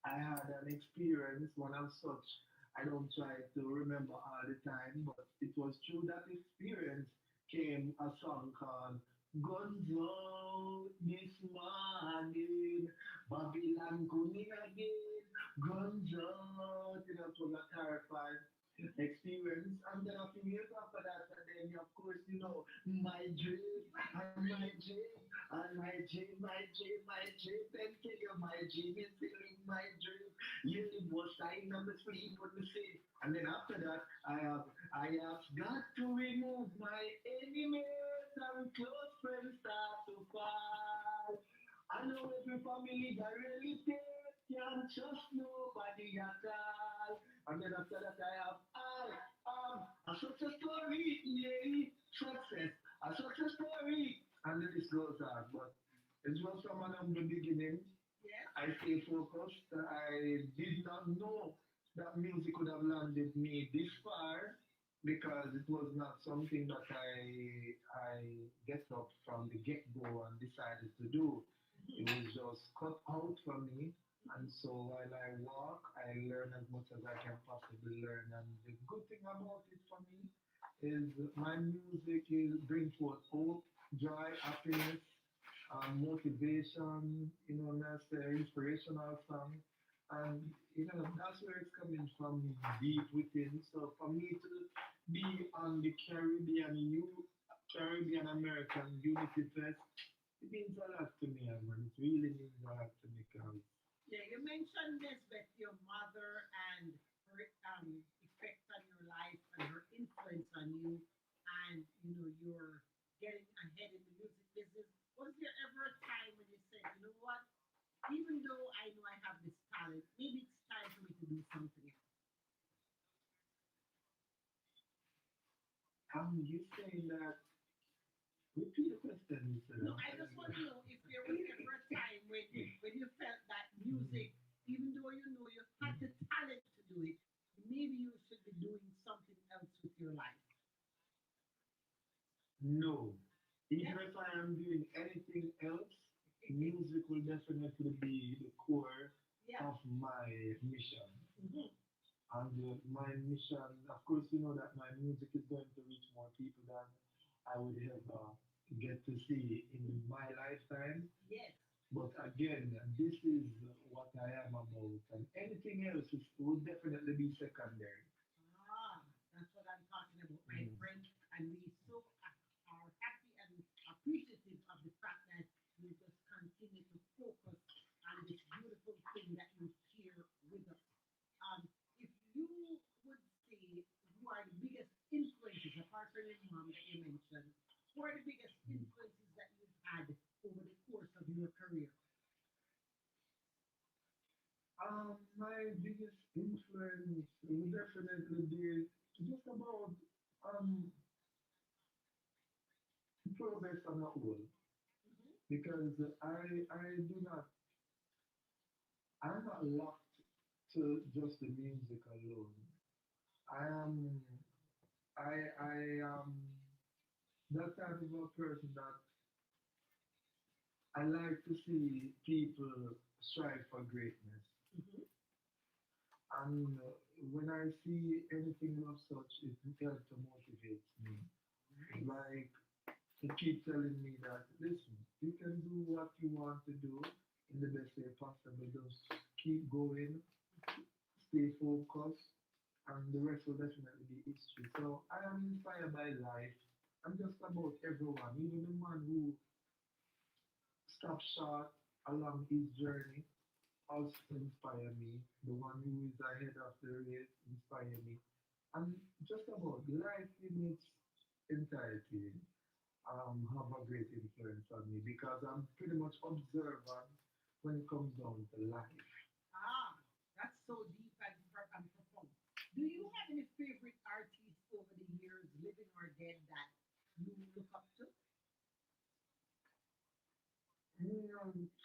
Speaker 2: I had an experience, one of such. I don't try to remember all the time, but it was through that experience came a song called Guns Out This Morning, Babylon coming again, Guns Out. It was a terrifying experience. And then a few years after that, and then of course, my dream, and my dream, and my dream, my dream, my dream, then tell you my dream is still in my dream. You was sign on the sleep on the sea. And then after that, I have got to remove my enemies and close friends start to fall. I know every family that really take can't trust nobody at all. And then after that, I am a success story, yeah, success, a success story. And then this goes on, but it was from the beginning. I stay focused. I did not know that music could have landed me this far because it was not something that I get up from the get go and decided to do. It was just cut out for me. And so while I walk, I learn as much as I can possibly learn. And the good thing about it for me is my music is bring forth hope, joy, happiness, motivation, that's the inspirational song. And, that's where it's coming from deep within. So for me to be on the Caribbean American Unity Fest, it means a lot to me, man. It really means a lot to me, because
Speaker 1: Yeah, you mentioned this with your mother and her effect on your life and her influence on you, and you're getting ahead in the music business. Was there ever a time when you said, you know what, even though I know I have this talent, maybe it's time for me to do something else?
Speaker 2: you saying that, repeat the question,
Speaker 1: No,
Speaker 2: Mr.
Speaker 1: I just want to know if there was ever a time when you felt that music, even though you know you had the talent to do it, maybe you should be doing something else with your life.
Speaker 2: No.
Speaker 1: Yeah.
Speaker 2: Even if I am doing anything else, music will definitely be the core
Speaker 1: Yeah.
Speaker 2: of my mission.
Speaker 1: Mhm.
Speaker 2: And my mission, of course, you know that my music is going to reach more people than I would ever get to see in my lifetime.
Speaker 1: Yes.
Speaker 2: But again, this is what I am about, and anything else would definitely be secondary.
Speaker 1: Ah, that's what I'm talking about, my
Speaker 2: Mm.
Speaker 1: friend. And we so are happy and appreciative of the fact that you just continue to focus on this beautiful thing that you share with us. If you would say who are the biggest influences
Speaker 3: question. Who are the biggest influences that you've had over the course of your career?
Speaker 2: My biggest influence will definitely be just about um progress on the whole because I do not I'm not locked to just the music alone. I am I am that type of a person that I like to see people strive for greatness.
Speaker 3: Mm-hmm.
Speaker 2: And when I see anything of such, it helps to motivate me.
Speaker 3: Nice.
Speaker 2: Like to keep telling me that, listen, you can do what you want to do in the best way possible. Just keep going, stay focused, and the rest will definitely be history. So I am inspired by life and just about everyone, even the man who stopped short along his journey also inspire me. The one who is ahead of the race inspire me. And just about life in its entirety have a great influence on me because I'm pretty much observant when it comes down to life.
Speaker 3: Ah, that's so deep and, and profound. Do you have any favorite artists over the years, living or dead, that you look up to?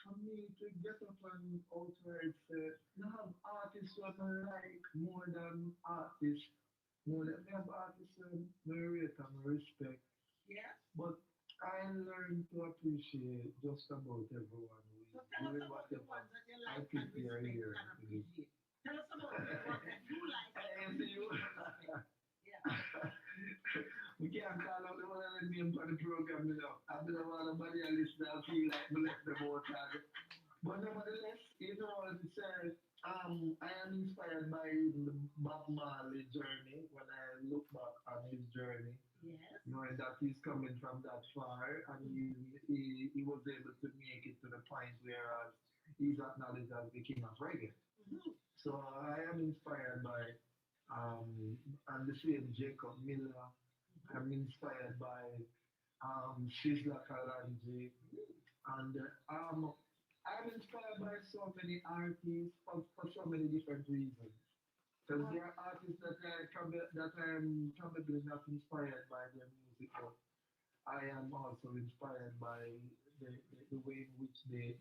Speaker 2: For me to get up and outright say, you have artists who I like more than artists, more than me have artists who I rate and respect.
Speaker 3: Yeah.
Speaker 2: But I learned to appreciate just about everyone who
Speaker 3: So
Speaker 2: is
Speaker 3: tell us
Speaker 2: doing
Speaker 3: about the
Speaker 2: whatever
Speaker 3: ones that you
Speaker 2: I
Speaker 3: like and
Speaker 2: think they are
Speaker 3: respect
Speaker 2: here
Speaker 3: and
Speaker 2: to do.
Speaker 3: appreciate. Tell us about the ones that you like and
Speaker 2: And so you,
Speaker 3: appreciate and respect. Yeah.
Speaker 2: we can't call out the one of the name for the program, you know. I've been around nobody and listen, I feel like we left them out there. But nevertheless, you know, as it says, I am inspired by the Bob Marley journey when I look back on his journey,
Speaker 3: Yes.
Speaker 2: knowing that he's coming from that far and he was able to make it to the point where he's acknowledged as the king of reggae.
Speaker 3: Mm-hmm.
Speaker 2: So I am inspired by and the same Jacob Miller.
Speaker 3: Mm-hmm.
Speaker 2: I'm inspired by Shizla Kalanji and I'm inspired by so many artists for so many different reasons. Because
Speaker 3: Wow.
Speaker 2: there are artists that I am probably not inspired by their music, but I am also inspired by the way in which they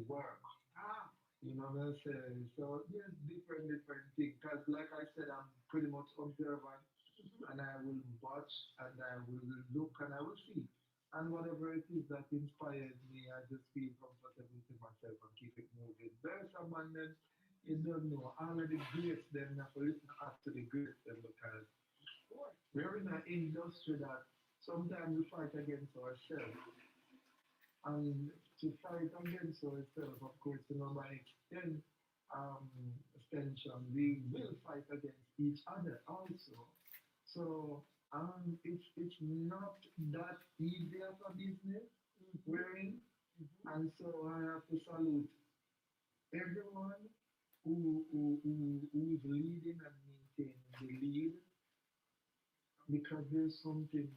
Speaker 2: work.
Speaker 3: Ah.
Speaker 2: You know what I'm saying? So there's different things. Because like I said, I'm pretty much observant
Speaker 3: Mm-hmm.
Speaker 2: and I will watch and I will look and I will see. And whatever it is that inspires me, I just feel comfortable to myself and keep it moving. There's someone that you don't know. All of the greats, them have to listen up to the greats them because
Speaker 3: Of course.
Speaker 2: we're in an industry that sometimes we fight against ourselves. And to fight against ourselves, of course, you know, by extent, um, extension, we will fight against each other also. So it's not that easy of a business
Speaker 3: Mm-hmm.
Speaker 2: we're in,
Speaker 3: Mm-hmm.
Speaker 2: and so I have to salute everyone who is leading and maintaining the lead because there's something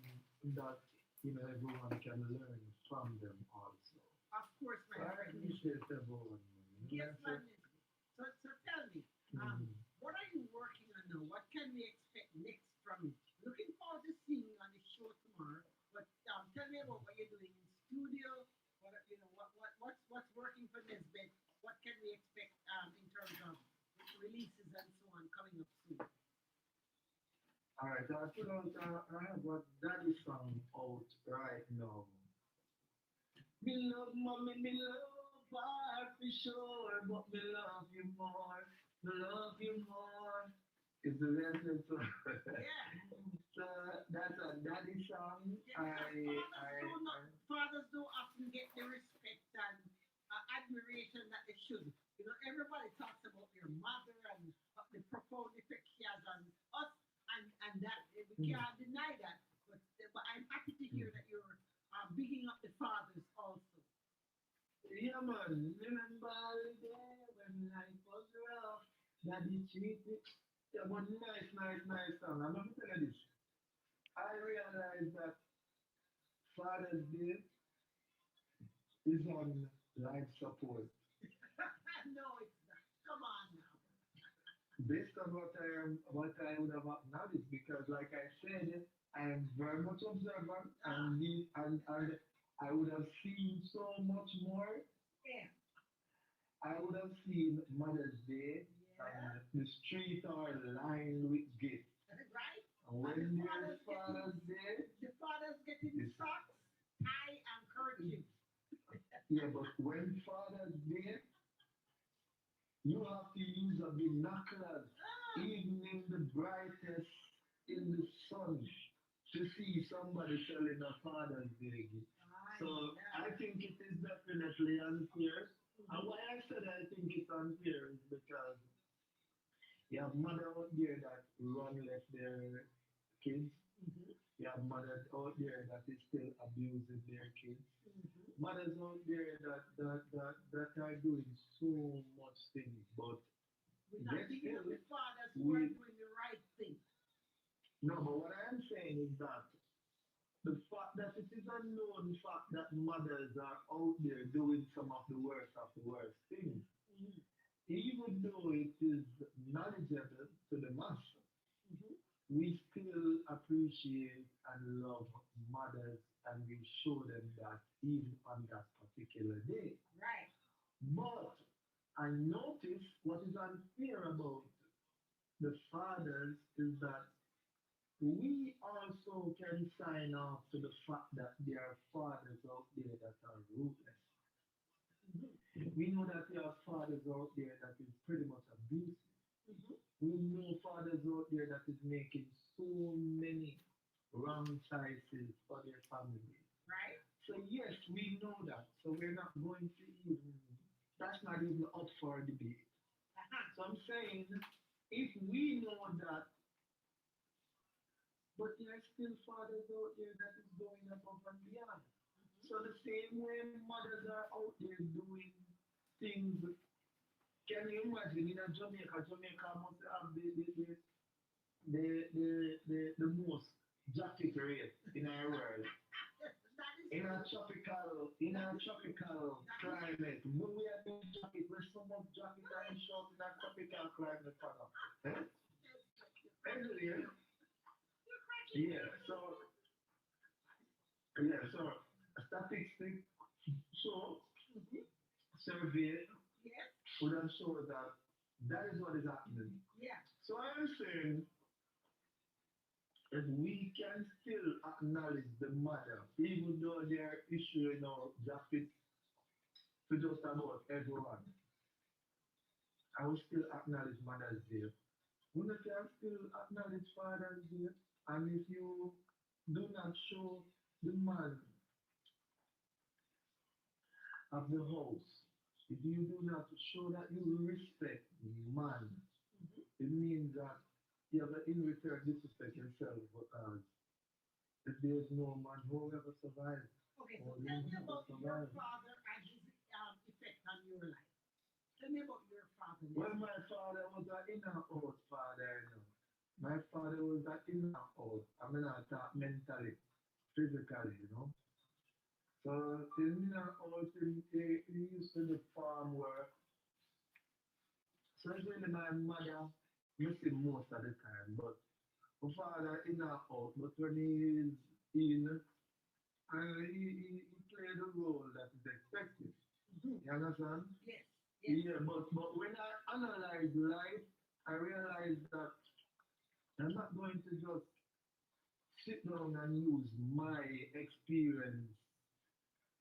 Speaker 2: that everyone can learn from them also.
Speaker 3: Of course,
Speaker 2: So
Speaker 3: my
Speaker 2: I
Speaker 3: friend.
Speaker 2: appreciate everyone.
Speaker 3: Yes,
Speaker 2: That's
Speaker 3: man.
Speaker 2: it.
Speaker 3: So tell me,
Speaker 2: Mm.
Speaker 3: what are you working on now? What can we expect next from you? Looking forward to seeing you on the show tomorrow. But tell me about what you're doing in studio. What what's working for Nesbit? What can we expect in terms of releases and so on coming up soon?
Speaker 2: All right, I put out I have a daddy song out right now. Me love mommy, me love her for sure, but me love you more. Me love you more. It's the message.
Speaker 3: Yeah.
Speaker 2: So that's a daddy song.
Speaker 3: Yeah, because fathers do often get the respect and admiration that they should. You know, everybody talks about their mother and the profound effect she has on us, and that we
Speaker 2: Mm,
Speaker 3: can't deny that. But I'm happy to hear that you're bigging up the fathers also.
Speaker 2: yeah, man. Remember the day when life was rough? Daddy cheated. Yeah, but nice song. I'm not gonna tell you this. I realized that
Speaker 4: Father's Day is on life support.
Speaker 3: No, it's not. Come on now.
Speaker 4: Based on what I would have acknowledged, because like I said, I am very much observant and I would have seen so much more.
Speaker 3: Yeah.
Speaker 4: I would have seen Mother's Day
Speaker 3: Yeah.
Speaker 4: and the streets are lined with gifts.
Speaker 3: Right?
Speaker 4: And
Speaker 3: And
Speaker 4: when there's Father's Day,
Speaker 3: the fathers getting
Speaker 4: it's,
Speaker 3: socks. I encourage you.
Speaker 4: yeah, but when Father's Day, you have to use a binoculars,
Speaker 3: Ah,
Speaker 4: even in the brightest, in the sun, to see somebody selling a Father's Day gift.
Speaker 3: I
Speaker 4: So I
Speaker 3: know.
Speaker 4: think it is definitely unfair. And
Speaker 3: Mhm.
Speaker 4: why I said I think it's unfair is because you have mother out there that run left their kids.
Speaker 3: Mhm.
Speaker 4: You have mothers out there that is still abusing their kids.
Speaker 3: Mhm.
Speaker 4: Mothers out there that are doing so much things, but
Speaker 3: We're
Speaker 4: yet
Speaker 3: not digging
Speaker 4: still
Speaker 3: up the fathers who are
Speaker 4: we
Speaker 3: doing the right thing.
Speaker 4: no. But what I am saying is that the fact that it is a known fact that mothers are out there doing some of the worst things,
Speaker 3: Mhm.
Speaker 4: even though it is knowledgeable to the mass,
Speaker 3: Mhm.
Speaker 4: we still appreciate and love mothers and we show them that even on that particular day.
Speaker 3: Right.
Speaker 4: But I notice what is unfair about the fathers is that we also can sign off to the fact that there are fathers out there that are ruthless.
Speaker 3: Mhm.
Speaker 4: We know that there are fathers out there that is pretty much abusive.
Speaker 3: Mhm.
Speaker 4: We know fathers out there that is making so many wrong choices for their family.
Speaker 3: Right.
Speaker 4: So yes, we know that. So we're not going to even, that's not even up for debate.
Speaker 3: Uh-huh.
Speaker 4: So I'm saying, if we know that, but there are still fathers out there that is going above and beyond. So the same way mothers are out there doing things, can you imagine in a Jamaica, Jamaica must have the most jacket rate in our world.
Speaker 3: That is
Speaker 4: In a
Speaker 3: true.
Speaker 4: tropical
Speaker 3: That is
Speaker 4: climate, when we are doing jacket, there's so much jacket and short in a tropical climate, father. Eh? Anyway,
Speaker 3: you're cracking me
Speaker 4: yeah,
Speaker 3: up.
Speaker 4: so statistics show
Speaker 3: Mhm.
Speaker 4: survey
Speaker 3: Yes.
Speaker 4: would have shown that that is what is happening.
Speaker 3: Yeah.
Speaker 4: So I'm saying if we can still acknowledge the mother, even though they are issuing our jacket to just about everyone, I will still acknowledge Mother's Day. We can still acknowledge Father's Day. And if you do not show the man of the house, if you do not show that you respect man,
Speaker 3: Mhm.
Speaker 4: it means that you have in return disrespect yourself because if there's no man who will ever survive,
Speaker 3: Okay, so
Speaker 4: or
Speaker 3: tell
Speaker 4: will
Speaker 3: me
Speaker 4: never
Speaker 3: about your
Speaker 4: survive.
Speaker 3: father and his effect on your life. Tell me about your father,
Speaker 4: Well,
Speaker 3: Leslie.
Speaker 4: my father was an inner out father, you know. My father was an inner out. I mean, I thought mentally, physically, you know. So, in inner out, he used to do farm work. So, it's really my mother missing most of the time. But my father inner out, but when he is in, he played the role that is expected.
Speaker 3: Mhm.
Speaker 4: You understand?
Speaker 3: Yes. Yes.
Speaker 4: Yeah, but when I analyze life, I realize that I'm not going to just sit down and use my experience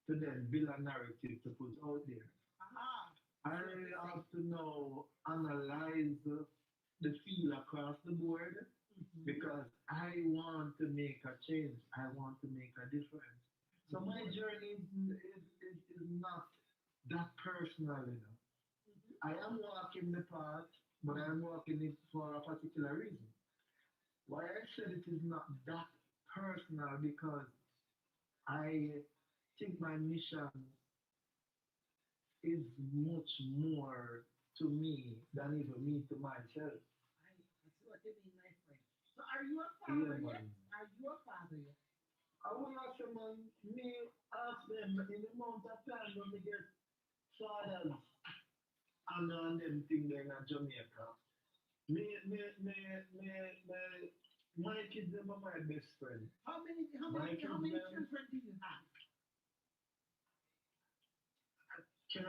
Speaker 4: to then build a narrative to put out there.
Speaker 3: Aha.
Speaker 4: I
Speaker 3: So to say.
Speaker 4: have to now analyze the feel across the board
Speaker 3: Mhm.
Speaker 4: because I want to make a change. I want to make a difference. So my
Speaker 3: Good.
Speaker 4: journey is not that personal, you know.
Speaker 3: Mhm.
Speaker 4: I am walking the path, but I am walking it for a particular reason. Why I said it is not that personal because I think my mission is much more to me than even me to myself.
Speaker 3: I see what you mean, my friend. So are you a
Speaker 4: Yeah,
Speaker 3: father yet?
Speaker 4: man.
Speaker 3: Are you a father yet?
Speaker 4: I want to say, man, me ask them in the amount of time when we get fathers and them thing there in Jamaica. Me, me, me, my kids them are my best friend. My kids
Speaker 3: how many
Speaker 4: them,
Speaker 3: children do you have?
Speaker 4: can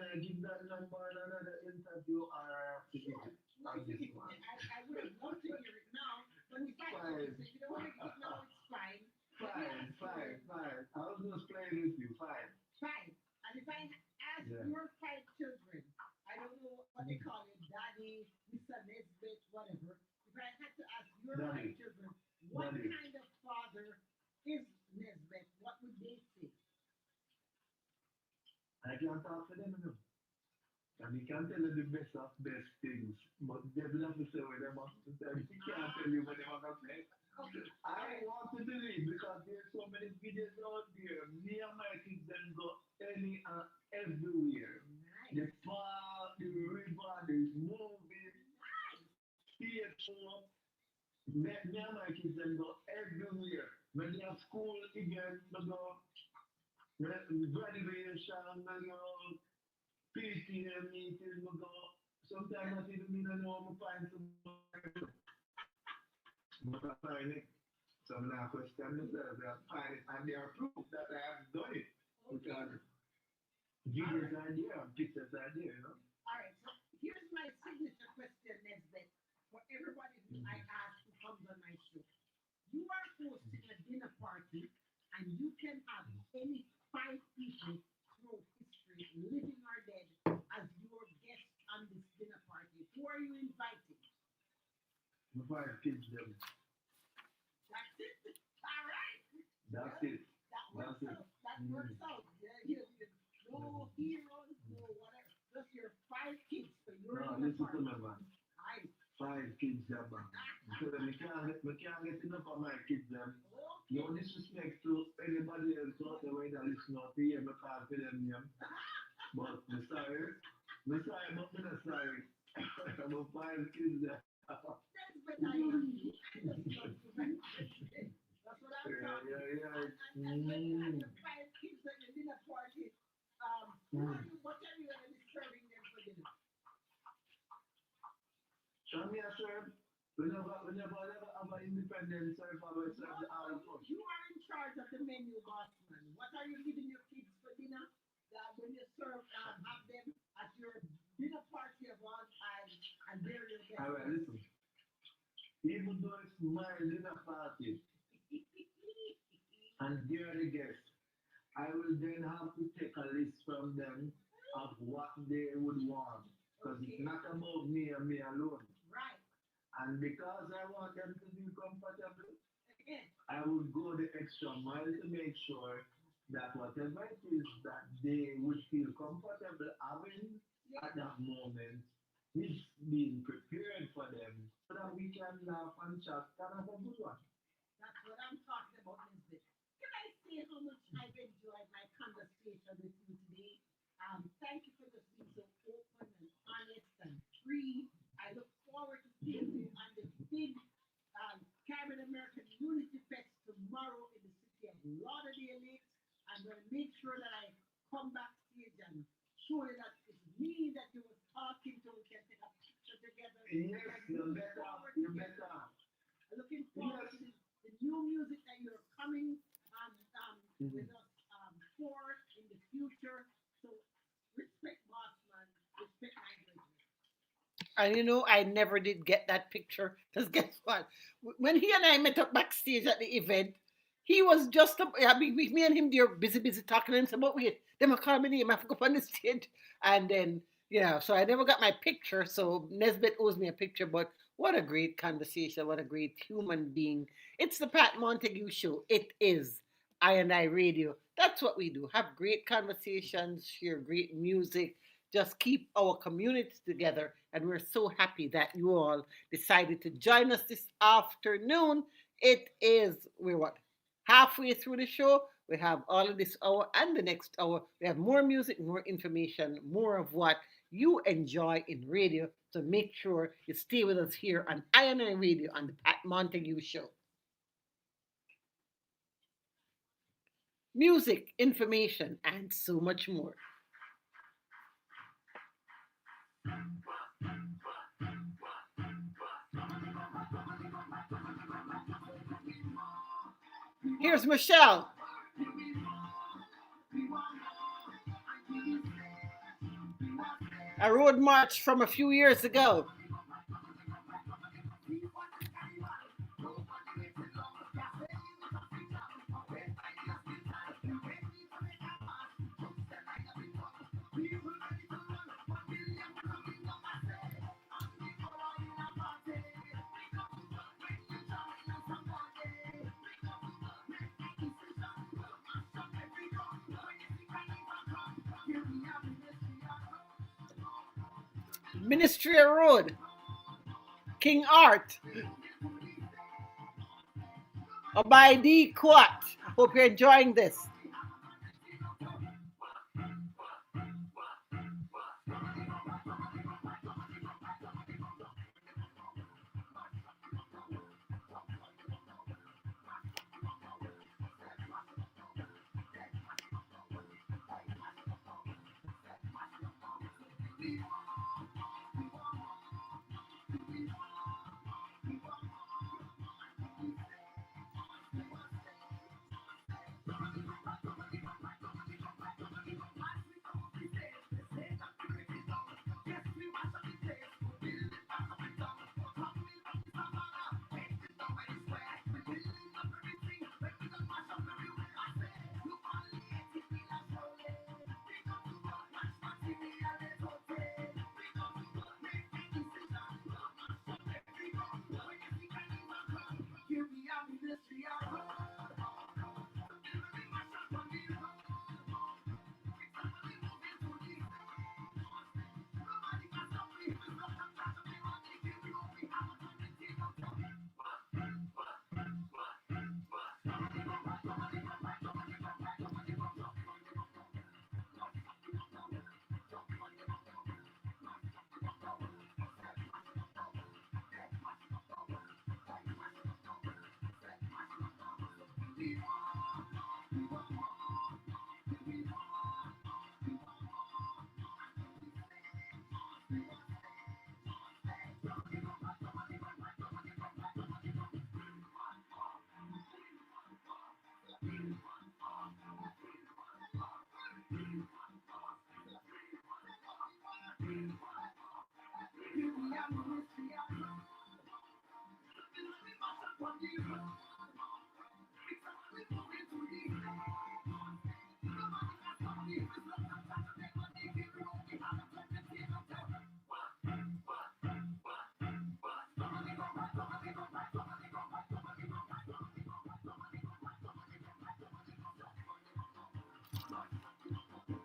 Speaker 4: I give that number in another interview or I have to give
Speaker 3: Sure.
Speaker 4: it
Speaker 3: Well,
Speaker 4: on this one?
Speaker 3: I would have loved to hear it now, but it's fine.
Speaker 4: Fine,
Speaker 3: If you don't want to give it now, it's fine. Let me
Speaker 4: fine,
Speaker 3: ask
Speaker 4: fine,
Speaker 3: you,
Speaker 4: fine. I was just playing with you, fine.
Speaker 3: fine. And if I ask
Speaker 4: Yeah.
Speaker 3: your 5 children, I don't know what they call it, Daddy, Mr. Nesbit, whatever. If I had to ask your five
Speaker 4: Daddy,
Speaker 3: children, what
Speaker 4: daddy.
Speaker 3: kind of father is Nesbit, what would they say?
Speaker 4: I can't talk for them, you know. And he can tell you the best of best things, but they will have to say what they want to tell. He can't tell you what they want to say.
Speaker 3: Okay, all
Speaker 4: I
Speaker 3: right.
Speaker 4: want to believe because there's so many videos out there. Me and my kids then go any and everywhere. The
Speaker 3: Nice.
Speaker 4: park, the river, the movies, stage show. Me and my kids then go everywhere. When they have school again, they go graduation, they go PTA meeting, we go. Sometimes I even mean I know I'm find somebody, but I find it. So I'm not question myself. I find it and they are proof that I have done it.
Speaker 3: Okay.
Speaker 4: Because
Speaker 3: All
Speaker 4: videos
Speaker 3: right.
Speaker 4: are there and pictures are there, you know.
Speaker 3: All right. So here's my signature question, Nesbit, for everybody who I
Speaker 4: Mm-hmm.
Speaker 3: ask who comes on my show. You are hosting a dinner party, and you can have any 5 people throughout history, living or dead, as your guests on this dinner party. Who are you inviting?
Speaker 4: Before I teach them,
Speaker 3: That's it. All right.
Speaker 4: that's
Speaker 3: Well,
Speaker 4: it.
Speaker 3: that
Speaker 4: That's
Speaker 3: works
Speaker 4: it.
Speaker 3: out. That
Speaker 4: Mm-hmm.
Speaker 3: works out. Yeah, no heroes, no whatever. Just your 5 kids for your
Speaker 4: No,
Speaker 3: dinner
Speaker 4: listen to
Speaker 3: party.
Speaker 4: me, man.
Speaker 3: Nice.
Speaker 4: Five kids, them, man. Because we can't get enough of my kids, them. No
Speaker 3: Okay.
Speaker 4: disrespect to anybody else out there that listen out here, me call for them name. But me sorry. Me sorry, but me not sorry. I'm a five kids there.
Speaker 3: That's what I am. I just love to make mistakes. That's what I'm
Speaker 4: Yeah,
Speaker 3: talking.
Speaker 4: yeah, yeah.
Speaker 3: And when you have your 5 kids at your dinner party, who are
Speaker 4: Mm.
Speaker 3: you? What are you going to be serving them for dinner?
Speaker 4: Show me a serve. We never have an independent serve for we
Speaker 3: No,
Speaker 4: serve the
Speaker 3: no,
Speaker 4: all
Speaker 3: you,
Speaker 4: first.
Speaker 3: you are in charge of the menu, boss man. What are you giving your kids for dinner? When you serve, have them at your dinner party of all time, and they're your guests.
Speaker 4: Alright, listen. Even though it's my dinner party and they're the guests, I will then have to take a list from them of what they would want. Because it's
Speaker 3: Okay,
Speaker 4: not about me and me alone.
Speaker 3: right.
Speaker 4: And because I want them to be comfortable,
Speaker 3: Again,
Speaker 4: I would go the extra mile to make sure that whatever it is that they would feel comfortable having
Speaker 3: yeah,
Speaker 4: at that moment is being prepared for them so that we can laugh and chat and have a good one.
Speaker 3: that's what I'm talking about, Lisbeth. Can I say how much I've enjoyed my conversation with you today? Thank you for just being so open and honest and free. I look forward to seeing you on the big Caribbean American Unity Fest tomorrow in the city of Lauderdale Lakes. I'm going to make sure that I come backstage and show you that it's me that you was talking to. We can take a picture together.
Speaker 4: Yes,
Speaker 3: And
Speaker 4: you
Speaker 3: looking
Speaker 4: better,
Speaker 3: forward to
Speaker 4: you
Speaker 3: getting
Speaker 4: better.
Speaker 3: looking forward
Speaker 4: Yes.
Speaker 3: to the new music that you're coming with
Speaker 4: Mhm.
Speaker 3: us for in the future. So respect boss man, respect my greatness.
Speaker 1: And I never did get that picture because guess what? When he and I met up backstage at the event, he was just, I mean, me and him, they're busy, busy talking and said, but wait, them a call me name, I have to go up on the stage. And then, so I never got my picture. So Nesbitt owes me a picture, but what a great conversation. What a great human being. It's the Pat Montague Show. It is I and I Radio. That's what we do. Have great conversations, share great music, just keep our community together. And we're so happy that you all decided to join us this afternoon. It is, we're what, halfway through the show. We have all of this hour and the next hour. We have more music, more information, more of what you enjoy in radio. So make sure you stay with us here on INI Radio on the Pat Montague Show. music, information, and so much more. Here's Michelle, a road march from a few years ago. Ministry Road, King Art, Obaidi Quat. Hope you're enjoying this.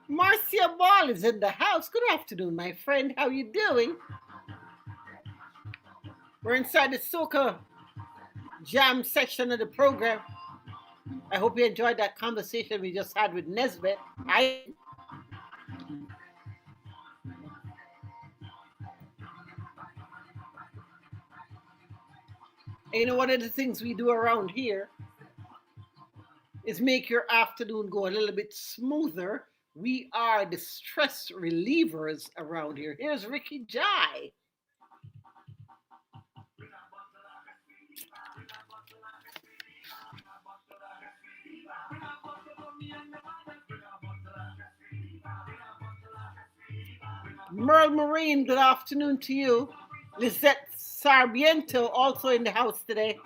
Speaker 1: Marcia Ball is in the house. Good afternoon, my friend. How you doing? We're inside the Soca Jam section of the program. I hope you enjoyed that conversation we just had with Nesbeth. You know, one of the things we do around here is make your afternoon go a little bit smoother. We are the stress relievers around here. Here's Ricky Jai. Merle Marine, good afternoon to you. Lisette Sarmiento also in the house today.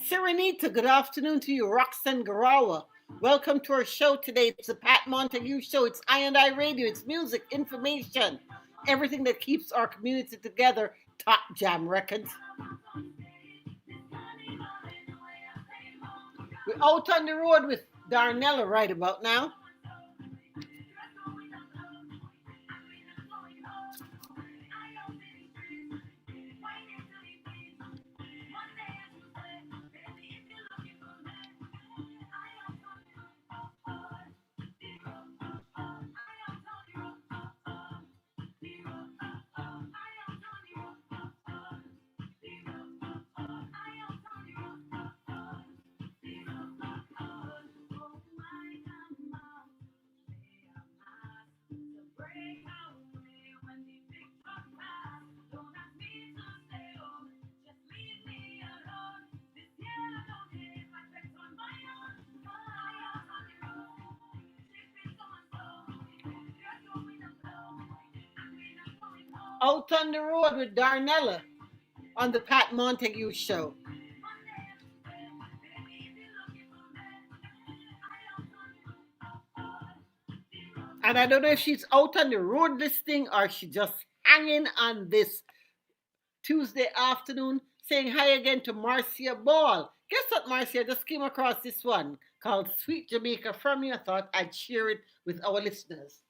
Speaker 1: Serenita, good afternoon to you. Roxanne Garawa, welcome to our show today. It's the Pat Montague Show. It's I&I Radio. It's music, information, everything that keeps our community together. Top Jam Records. We're out on the road with Darnella right about now. Out on the road with Darnella on the Pat Montague Show. And I don't know if she's out on the road listening or she's just hanging on this Tuesday afternoon. Saying hi again to Marcia Ball. Guess what, Marcia? I just came across this one called Sweet Jamaica from you. I thought I'd share it with our listeners.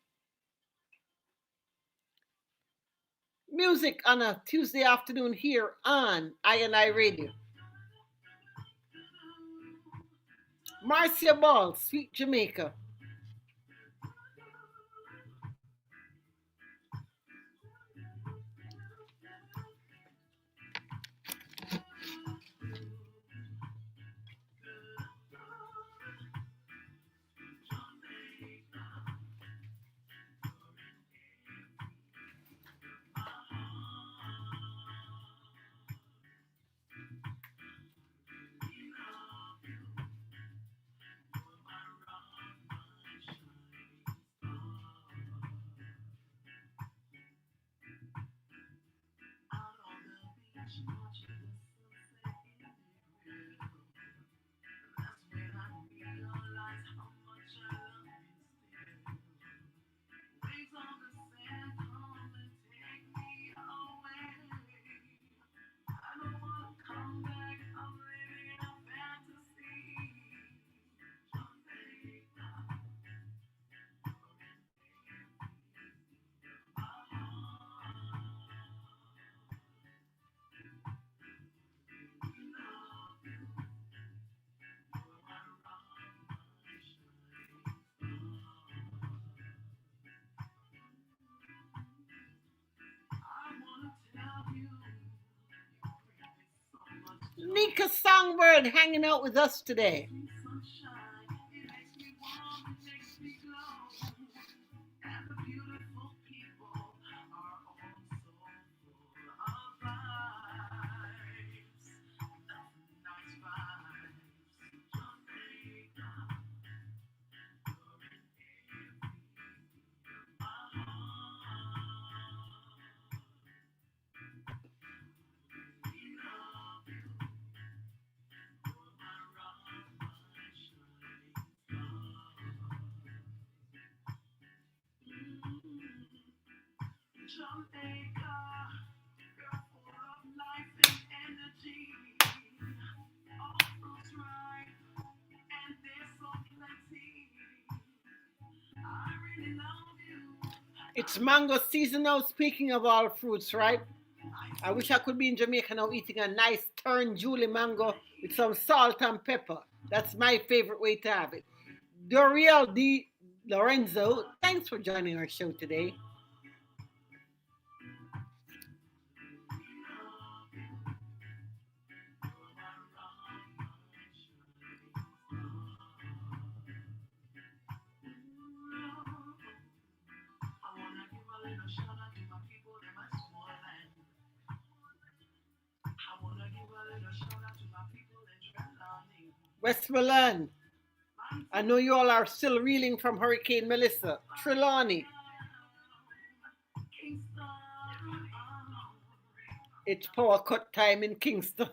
Speaker 1: Music on a Tuesday afternoon here on I&I Radio. Marcia Ball, Sweet Jamaica. Nika Songbird hanging out with us today. It's mango season now, speaking of all fruits, right? I wish I could be in Jamaica now eating a nice turn Julie mango with some salt and pepper. That's my favorite way to have it. Doriel D. Lorenzo, thanks for joining our show today. Westmoreland. I know you all are still reeling from Hurricane Melissa. Trelawney, it's power cut time in Kingston.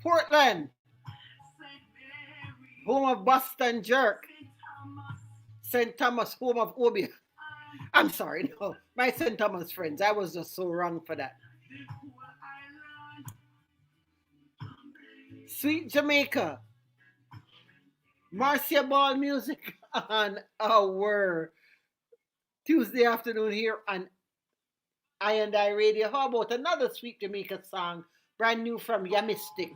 Speaker 1: Portland, home of Boston Jerk. St. Thomas, home of Obia. I'm sorry, no. My St. Thomas friends, I was just so wrong for that. Sweet Jamaica. Marcia Ball music on our Tuesday afternoon here on I Radio. How about another Sweet Jamaica song, brand new from Yamistic?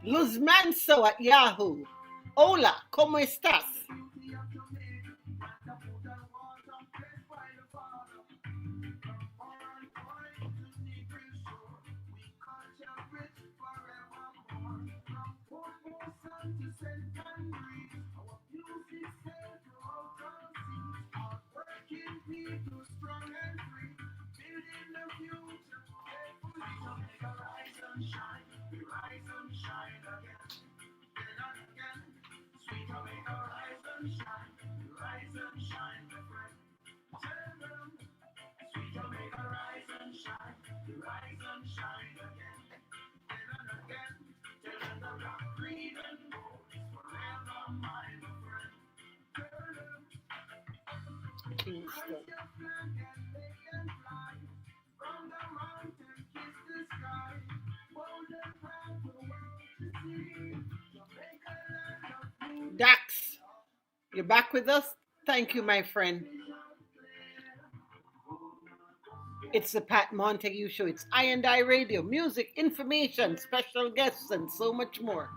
Speaker 1: Luz Manso at Yahoo. Hola, ¿cómo estás? Kingston. Dax, you're back with us? Thank you, my friend. It's the Pat Montague Show. It's I Radio, music, information, special guests, and so much more.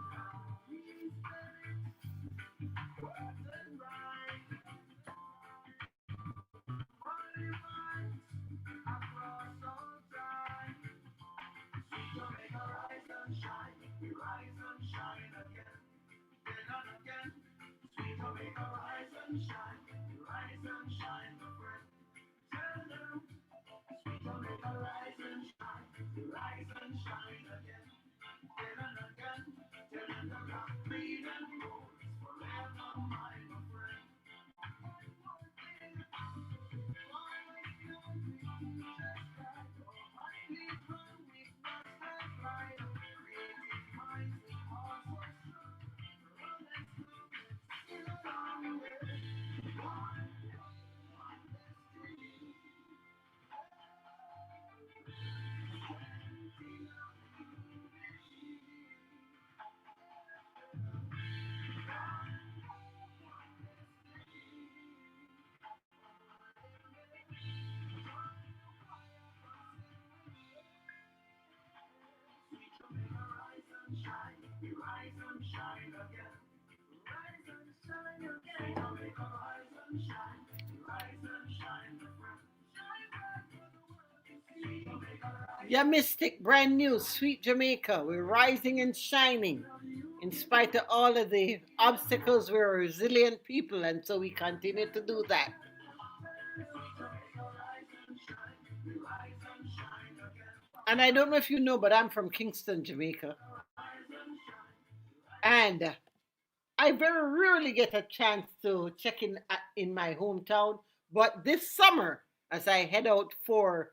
Speaker 1: Yeah, Mystic, brand new, Sweet Jamaica. We're rising and shining. In spite of all of the obstacles, we're a resilient people, and so we continue to do that. And I don't know if you know, but I'm from Kingston, Jamaica. And I very rarely get a chance to check in my hometown. But this summer, as I head out for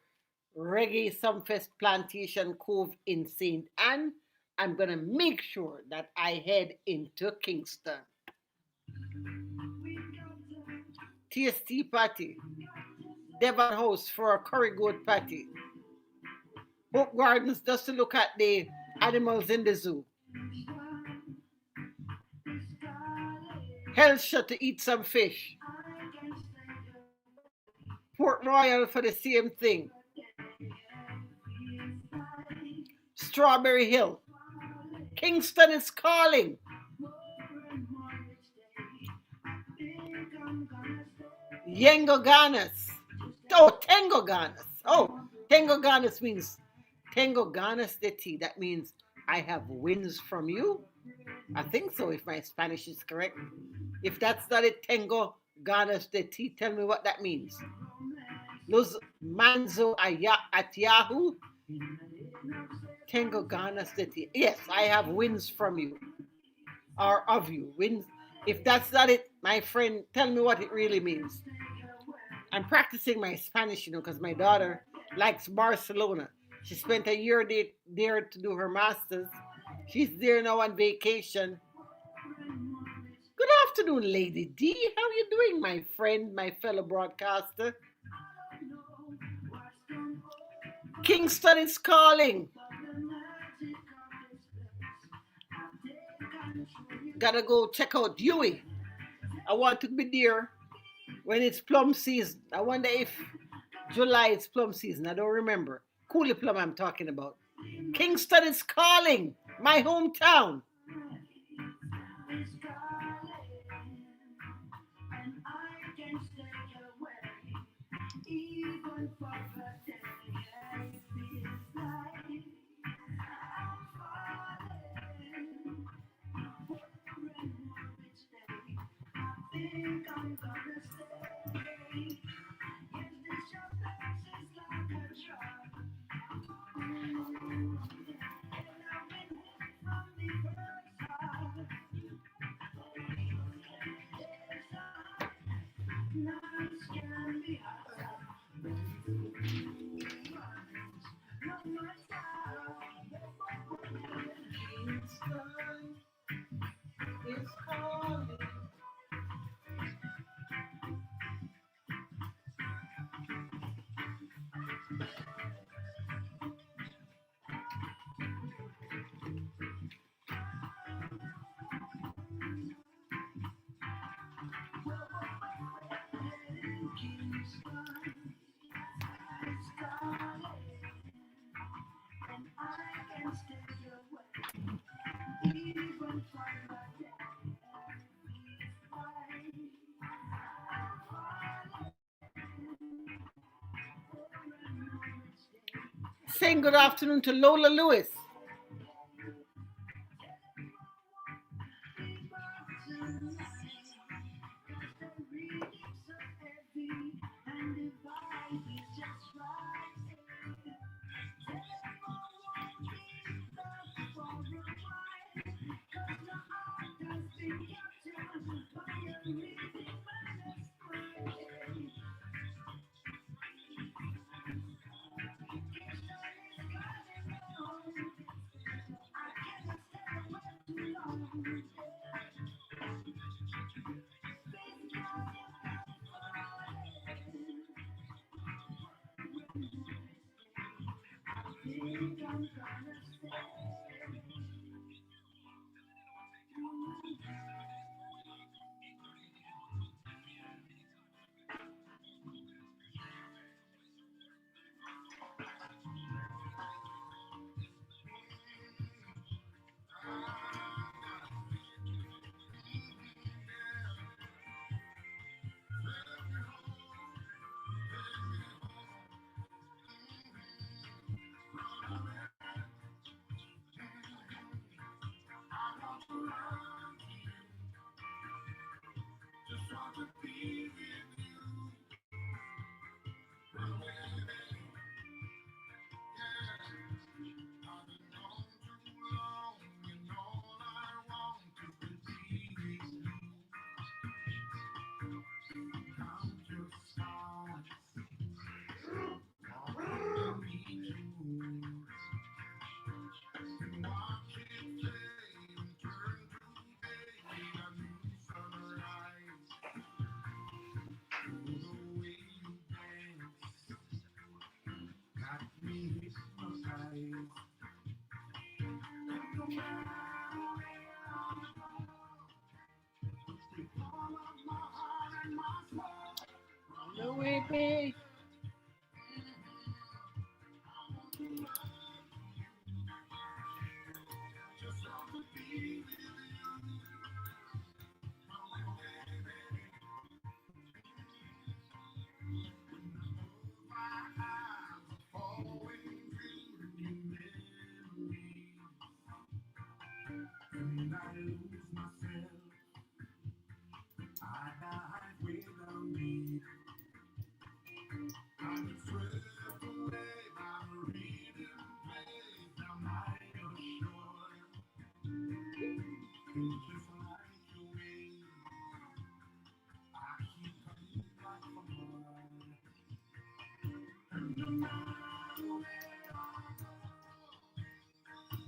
Speaker 1: Reggae Sumfest Plantation Cove in St. Anne, I'm going to make sure that I head into Kingston. TST party, Devon House for a curry goat party, Hope Gardens just to look at the animals in the zoo, Hellshire to eat some fish, Port Royal for the same thing, Strawberry Hill. Kingston is calling. Yengoganas. Oh, Tengoganas. Oh, Tengoganas means Tengoganas de ti. That means I have winds from you. I think so, if my Spanish is correct. If that's not it, tengo ganas de ti. Tell me what that means. Los manzo at Yahoo. Tengo ganas de ti. Yes, I have wins from you or of you. Wins. If that's not it, my friend, tell me what it really means. I'm practicing my Spanish, because my daughter likes Barcelona. She spent a year there to do her master's. She's there now on vacation. Good afternoon, Lady D. How are you doing, my friend, my fellow broadcaster? Kingston is calling. Gotta go check out Dewey. I want to be there when it's plum season. I wonder if July is plum season. I don't remember. Coolie plum I'm talking about. Kingston is calling. My hometown. Is calling. Saying good afternoon to Lola Lewis. No way, babe.
Speaker 2: just like the way I keep coming back for more. And no matter where I go,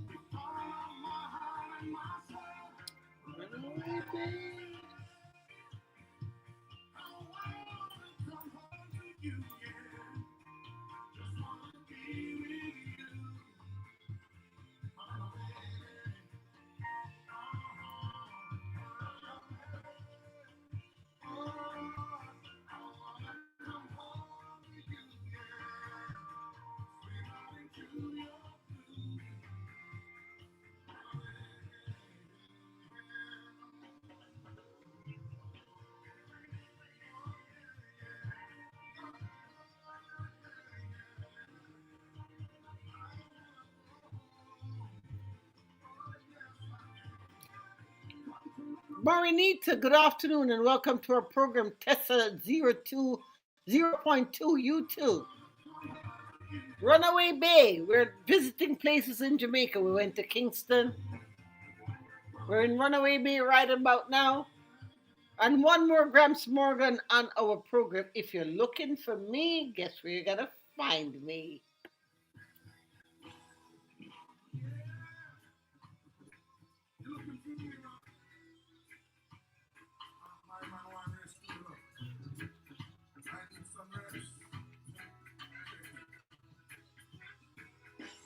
Speaker 2: with all of my heart and my soul,
Speaker 1: Run away, babe.
Speaker 2: I wanna come home to you, yeah. Just wanna be with you.
Speaker 1: Marinita, good afternoon and welcome to our program Tessa 020.2 YouTube. Runaway Bay. We're visiting places in Jamaica. We went to Kingston. We're in Runaway Bay right about now. And one more Gramps Morgan on our program. If you're looking for me, guess where you're gonna find me.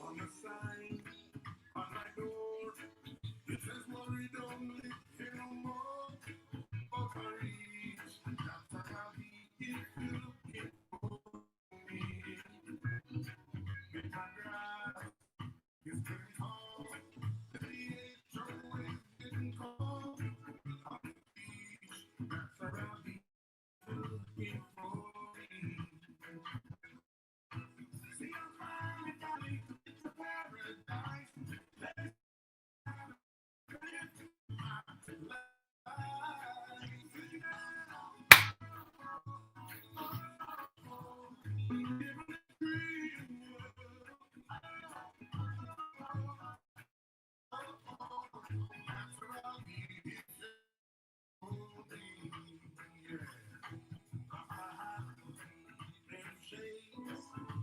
Speaker 2: On the sign, on my door, it says worry don't live here no more. But I reach, that's how I'll be if you looking for me. With my grass is pretty tall, the HOA didn't call. On the beach, that's where I'll be looking for me. See, I'm finally coming to paradise.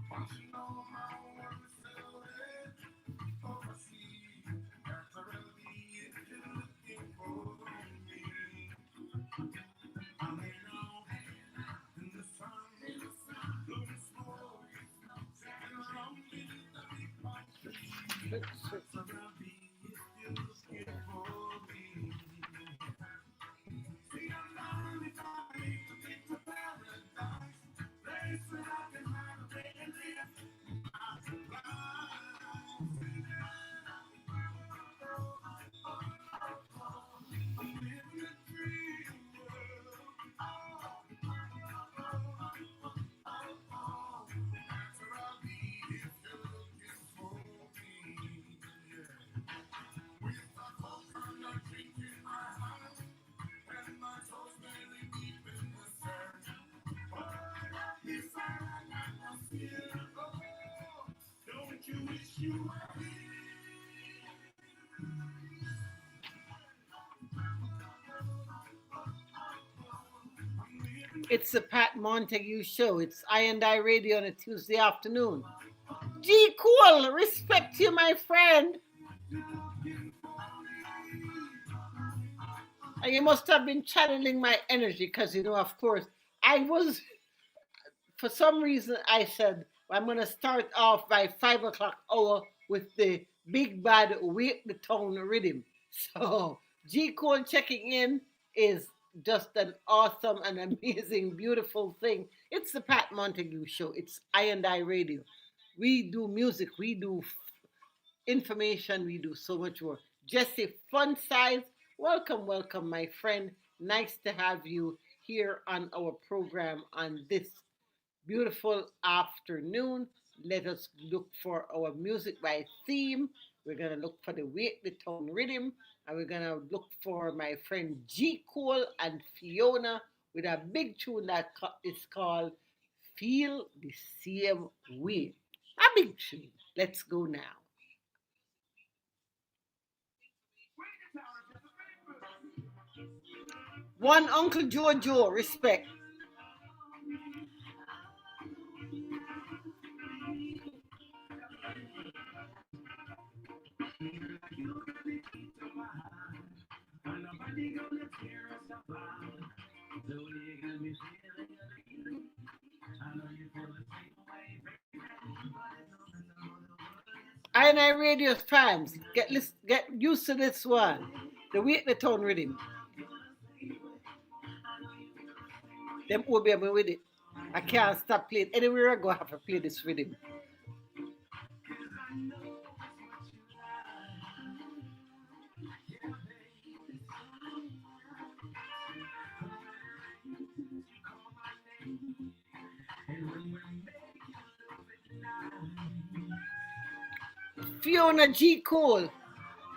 Speaker 2: Watching all my work silhouette overseas. That's where I'll be if you're looking for me. I'm in out in the sun, blowing smoke, sitting around in the big palm tree. That's where I'll be if you're looking for me. See, I'm not retired to get to paradise, place where I can hide away and live my life. I'm living a dream world. That's where I'll be if you're looking for me. Yeah. With a coconut drink in my hand and my toes very deep in the sand. Oh, I love this island atmosphere. Oh, don't you wish you were here? I'm living
Speaker 1: It's the Pat Montague Show. It's I Radio on a Tuesday afternoon. G Cool, respect you, my friend. And you must have been channeling my energy because, of course, I was, for some reason, I said, I'm going to start off by 5 o'clock hour with the big bad wake the tone rhythm. So, G Cole checking in is just an awesome and amazing, beautiful thing. It's the Pat Montague Show. It's I Radio. We do music, we do information, we do so much more. Jesse Fun Size, welcome, welcome, my friend. Nice to have you here on our program on this beautiful afternoon. Let us look for our music by theme. We're going to look for the weight, the tone rhythm, and we're going to look for my friend G. Cole and Fiona with a big tune that is called Feel the Same Way. A big tune. Let's go now. One Uncle Jojo, respect. I Radio fans, get used to this one. The Wake the Town Rhythm. Them OB me with it. I can't stop playing. Anywhere I go, I have to play this rhythm. Fiona G. Cole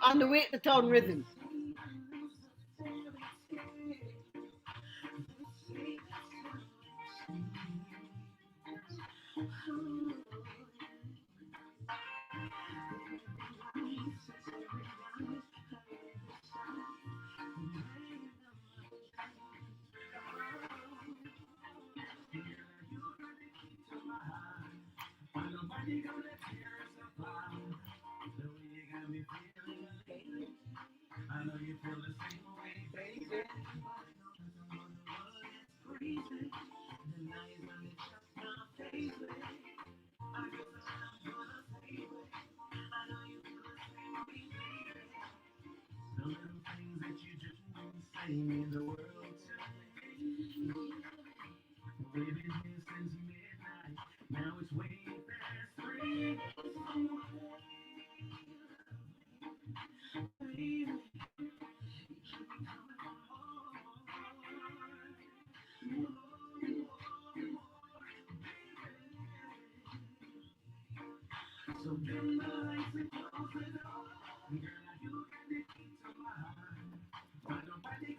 Speaker 1: on the Wake the Town Rhythm.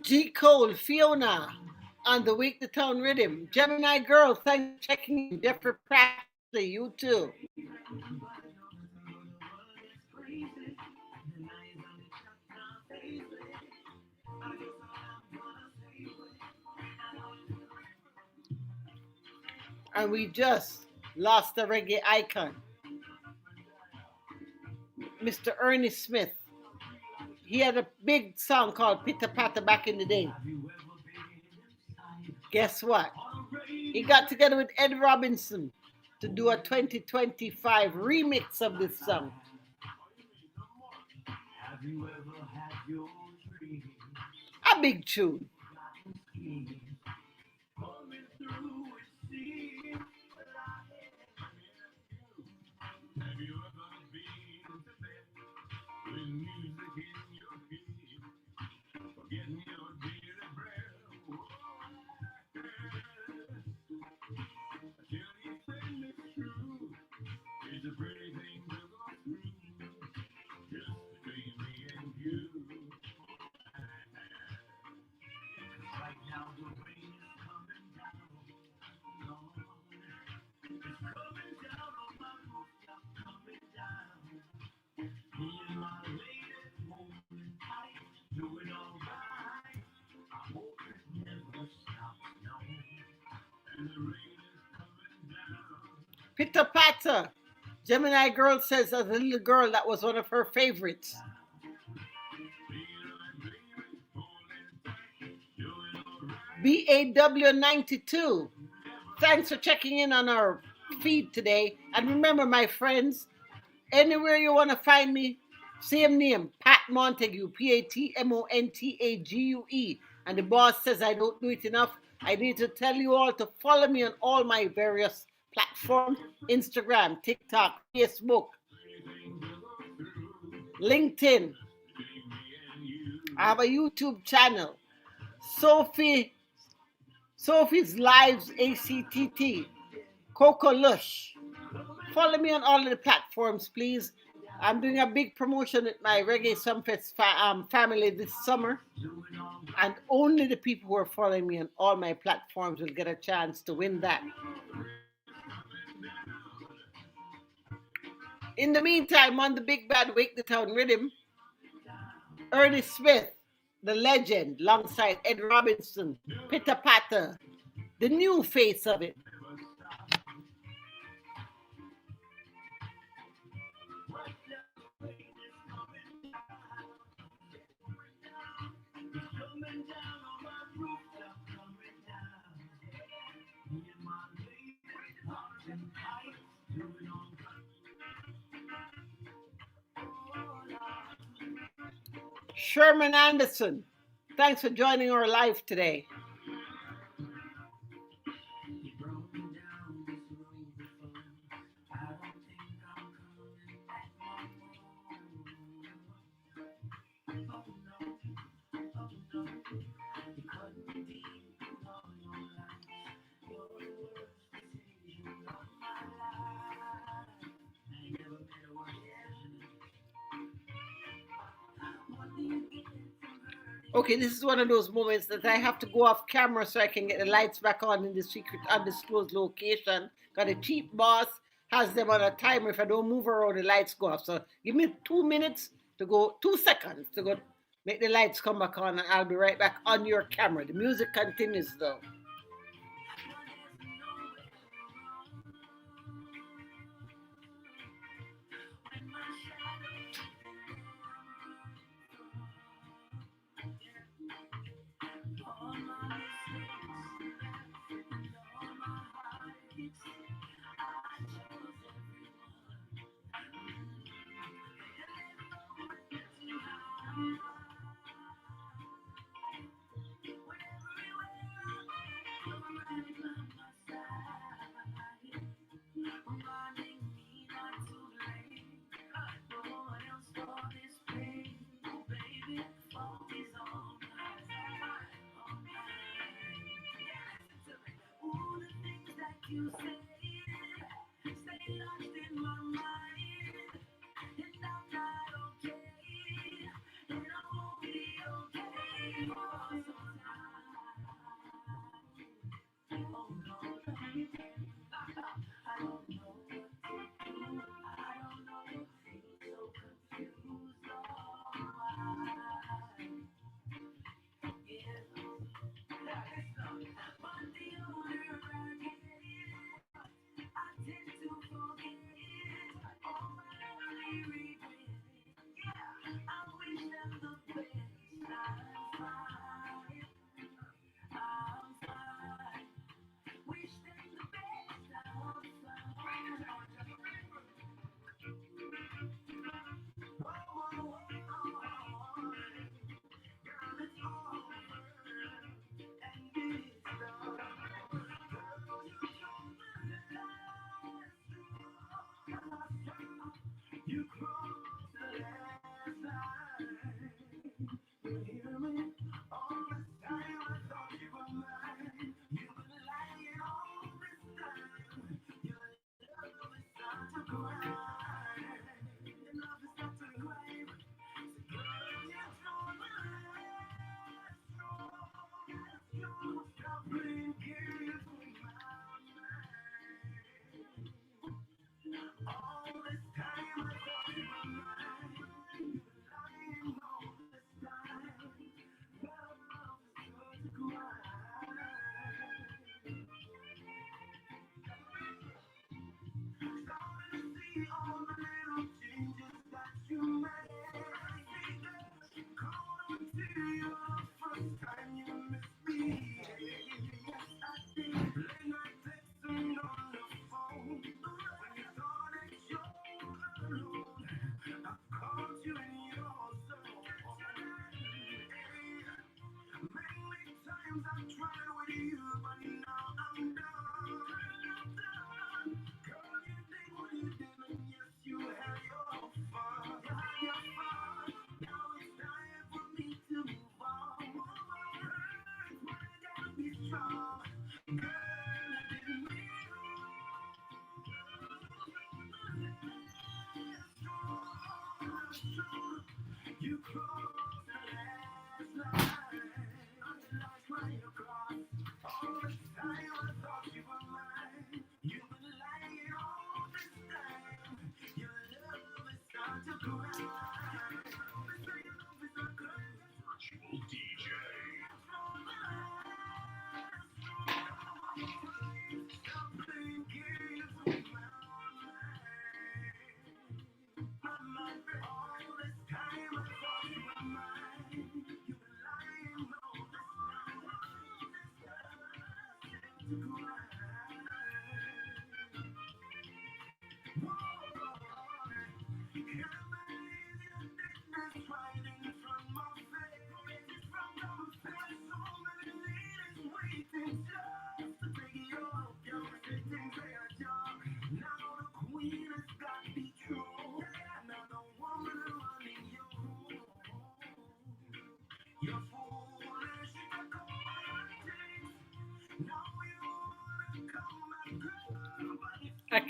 Speaker 1: G. Cole, Fiona on the Wake the Town Rhythm. Gemini Girl, thanks for checking in. Jeffrey Prasley, you too. And we just lost a reggae icon, Mr. Ernie Smith. He had a big song called Pitter Patter back in the day. Guess what? He got together with Ed Robinson to do a 2025 remix of this song. A big tune. Pitter Patter. Gemini Girl says as a little girl that was one of her favorites. BAW92. Thanks for checking in on our feed today. And remember, my friends, anywhere you want to find me, same name, Pat Montague, PATMONTAGUE. And the boss says I don't do it enough. I need to tell you all to follow me on all my various platforms: Instagram, TikTok, Facebook, LinkedIn. I have a YouTube channel, Sophie's Lives ACTT, Coco Lush. Follow me on all of the platforms, please. I'm doing a big promotion with my Reggae Sunfest family this summer. And only the people who are following me on all my platforms will get a chance to win that. In the meantime, on the Big Bad Wake the Town Rhythm, Ernie Smith, the legend, alongside Ed Robinson, Pitter Patter, the new face of it. Sherman Anderson, thanks for joining our live today. Okay, this is one of those moments that I have to go off camera so I can get the lights back on in the secret undisclosed location. Got a cheap boss, has them on a timer. If I don't move around, the lights go off. So give me 2 minutes to go, 2 seconds to go make the lights come back on, and I'll be right back on your camera. The music continues though.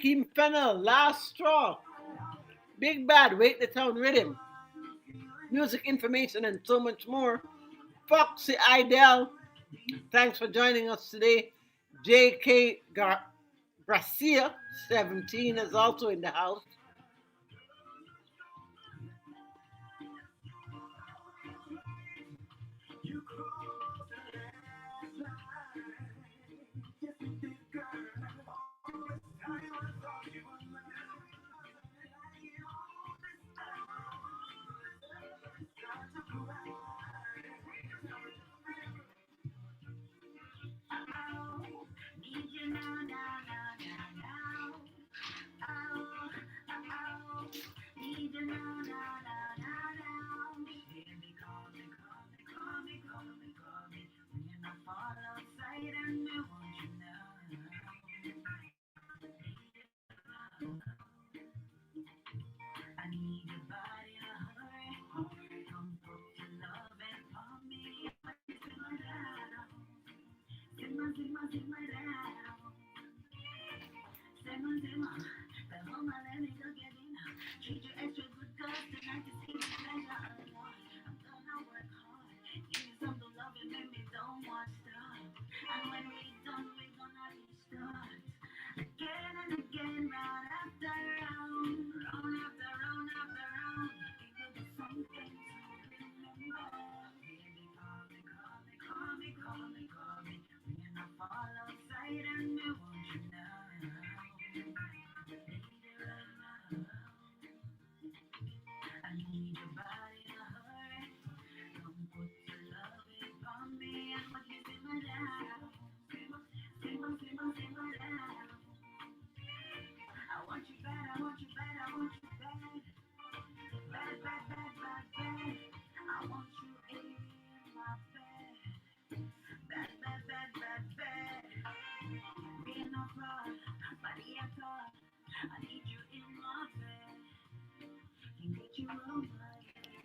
Speaker 1: Keem Fennel, Last Straw, Big Bad, Wake the Town Rhythm, music information, and so much more. Foxy Idell, thanks for joining us today. J.K. Garcia, 17, is also in the house.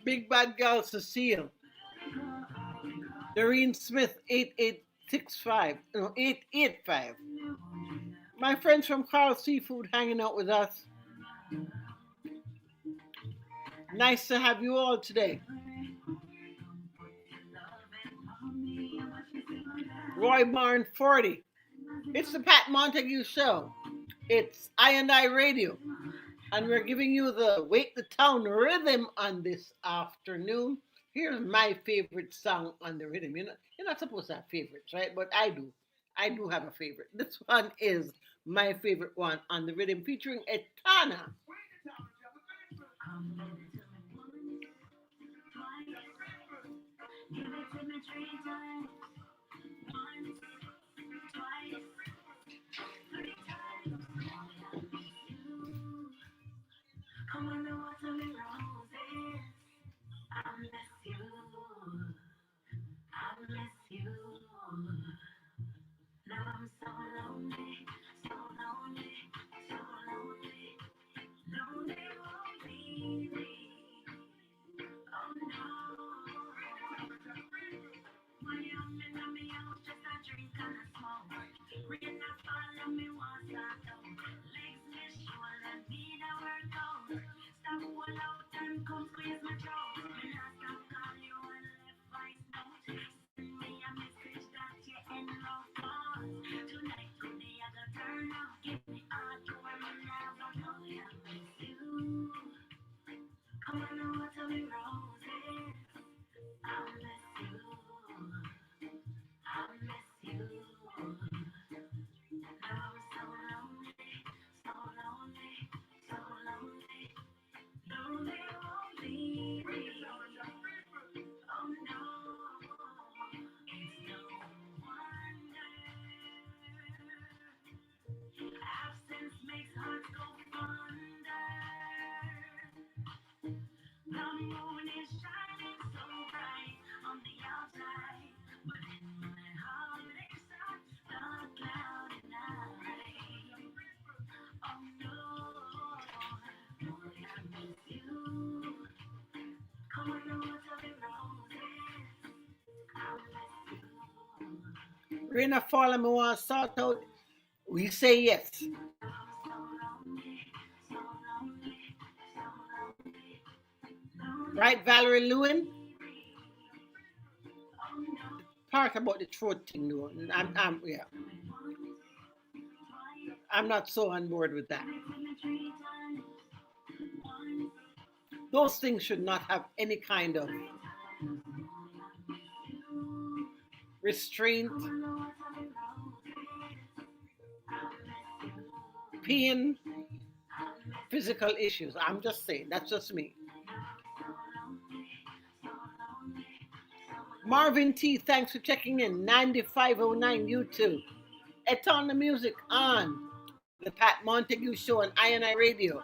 Speaker 1: Big Bad Gal Cecile, Doreen Smith, 8865, no, 885. My friends from Carl Seafood hanging out with us. Nice to have you all today. Roy Barn 40. It's the Pat Montague Show. It's I and I Radio. And we're giving you the Wake the Town rhythm on this afternoon. Here's my favorite song on the rhythm. You're not supposed to have favorites, right? But I do. I do have a favorite. This one is my favorite one on the rhythm featuring Etana. Rain or fall and me want to sort out. We say yes. Right, Valerie Lewin? Part about the throat thing, though. Yeah, I'm not so on board with that. Those things should not have any kind of restraint, pain, physical issues. I'm just saying. That's just me. Marvin T, thanks for checking in. 9509 YouTube. Eton the music on the Pat Montague Show on INI Radio.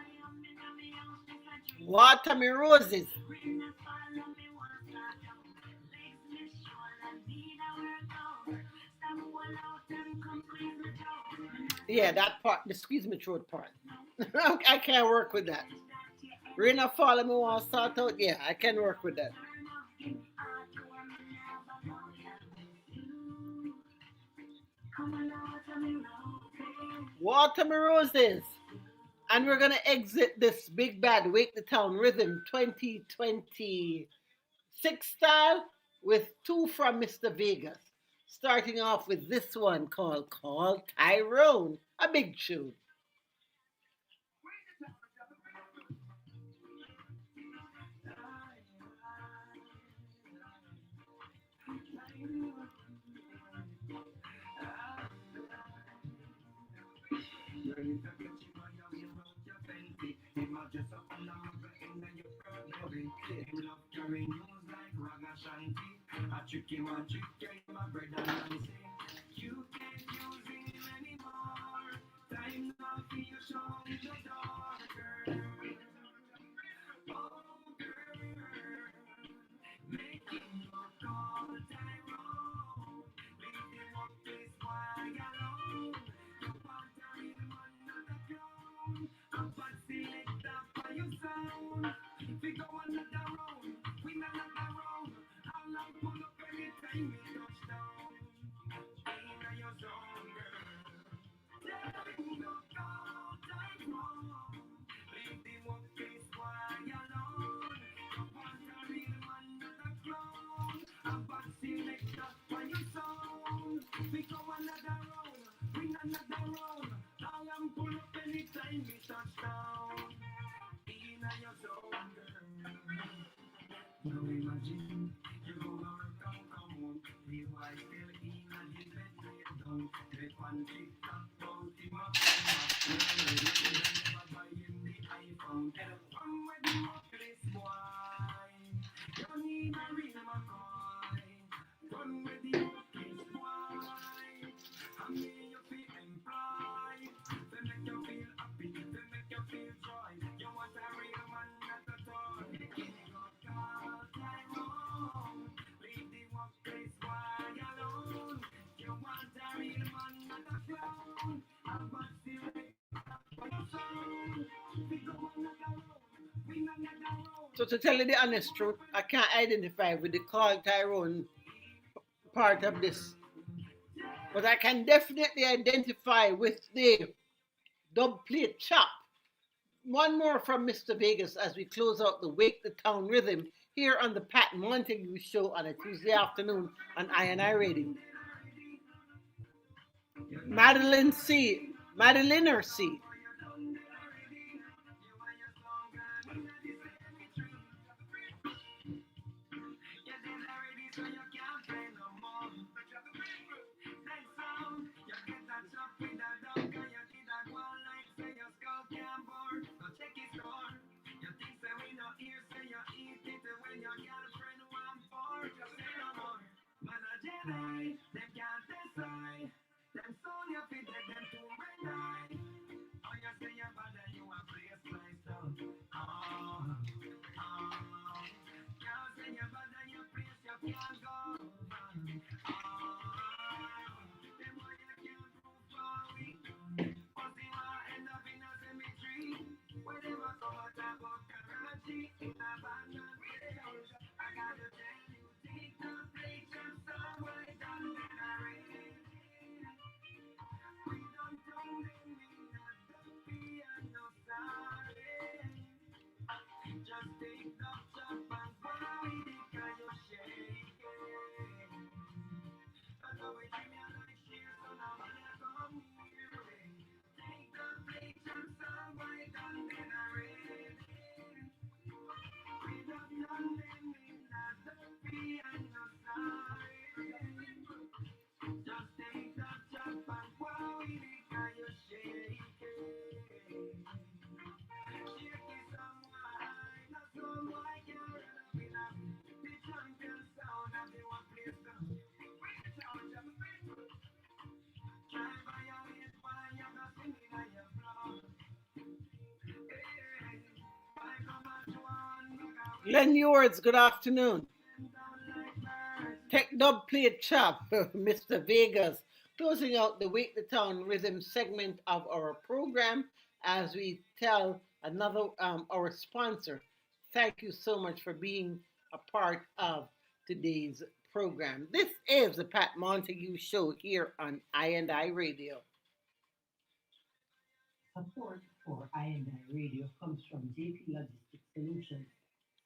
Speaker 1: Water me roses. Yeah, that part, the squeeze my throat part. I can't work with that. Rain or fall, me want to start out. Yeah, I can work with that. Water me roses. And we're gonna exit this big bad Wake the Town Rhythm 2026 style with two from Mr. Vegas. Starting off with this one called Tyrone. A big tune. So to tell you the honest truth, I can't identify with the Carl Tyrone part of this. But I can definitely identify with the dub plate chop. One more from Mr. Vegas as we close out the Wake the Town Rhythm here on the Pat Montague Show on a Tuesday afternoon on INI Radio. Madeline C. Madeline or C. Len Yords, good afternoon. Tech Dub Plate Chop, Mr. Vegas, closing out the Wake the Town Rhythm segment of our program as we tell another our sponsor. Thank you so much for being a part of today's program. This is the Pat Montague Show here on I Radio.
Speaker 3: Support for I&I Radio comes from JP Logistics Solutions,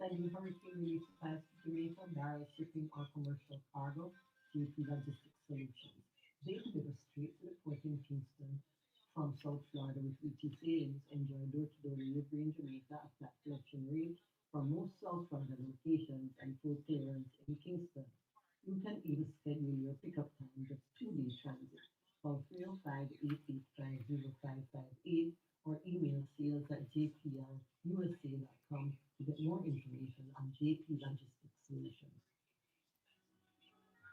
Speaker 3: sending hurricane relief supplies to Jamaica, barrel shipping or commercial cargo. JP Logistics Solutions. They deliver straight to the port in Kingston from South Florida with weekly sailings. Enjoy door-to-door delivery in Jamaica, a flat collection rate from most South Florida locations, and full clearance in Kingston. You can even schedule your pickup time just 2 day transit. Call 305-885-0558 or email sales at jplusa.com to get more information on JP Logistics Solutions.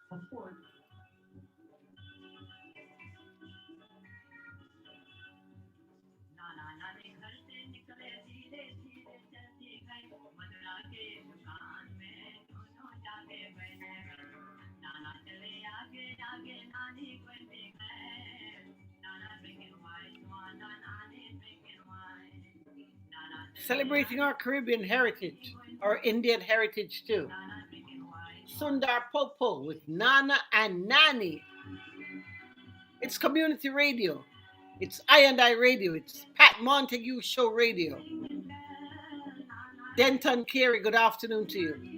Speaker 3: Support
Speaker 1: Celebrating our Caribbean heritage, our Indian heritage too. Sundar Popo with Nana and Nani. It's community radio. It's I Radio. It's Pat Montague Show Radio. Denton Carey, good afternoon to you.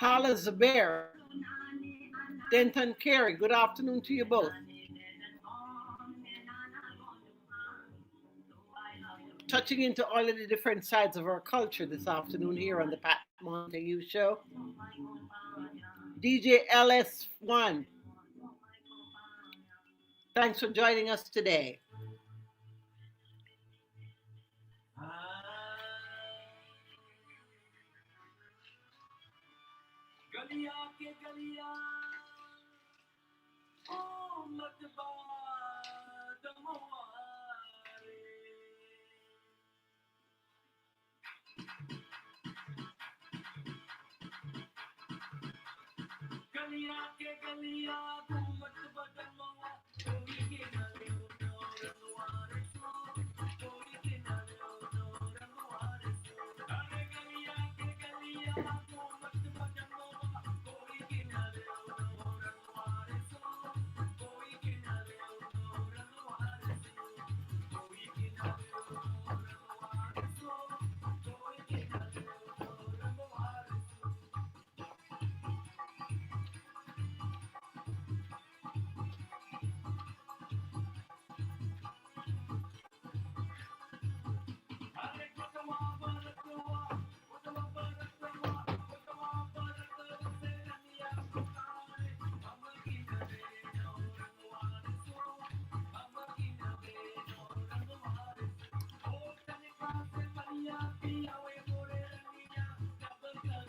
Speaker 1: Tyler Zubair, Denton Carey, good afternoon to you both. Touching into all of the different sides of our culture this afternoon here on the Pat Montague Show. DJ LS1, thanks for joining us today.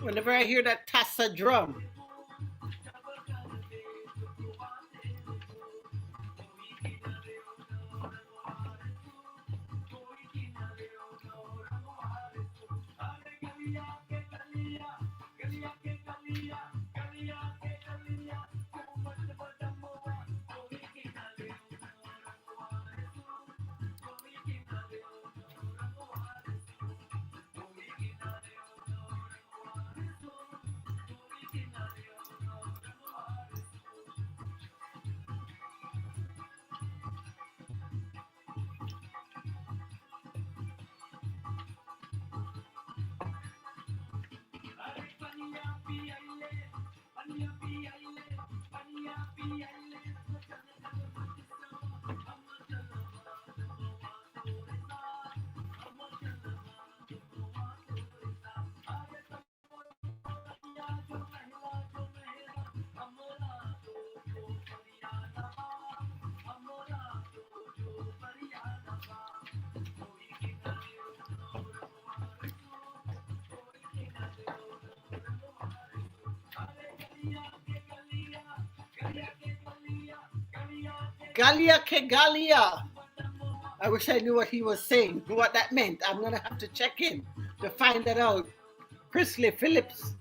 Speaker 1: Whenever I hear that tassa drum, Galia ke Galia. I wish I knew what he was saying, what that meant. I'm gonna have to check in to find that out. Prisley Phillips.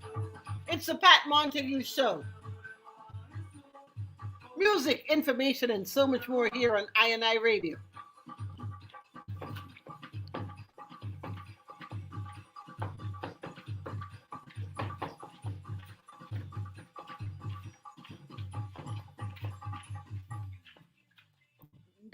Speaker 1: It's the Pat Montague Show. Music, information, and so much more here on I Radio.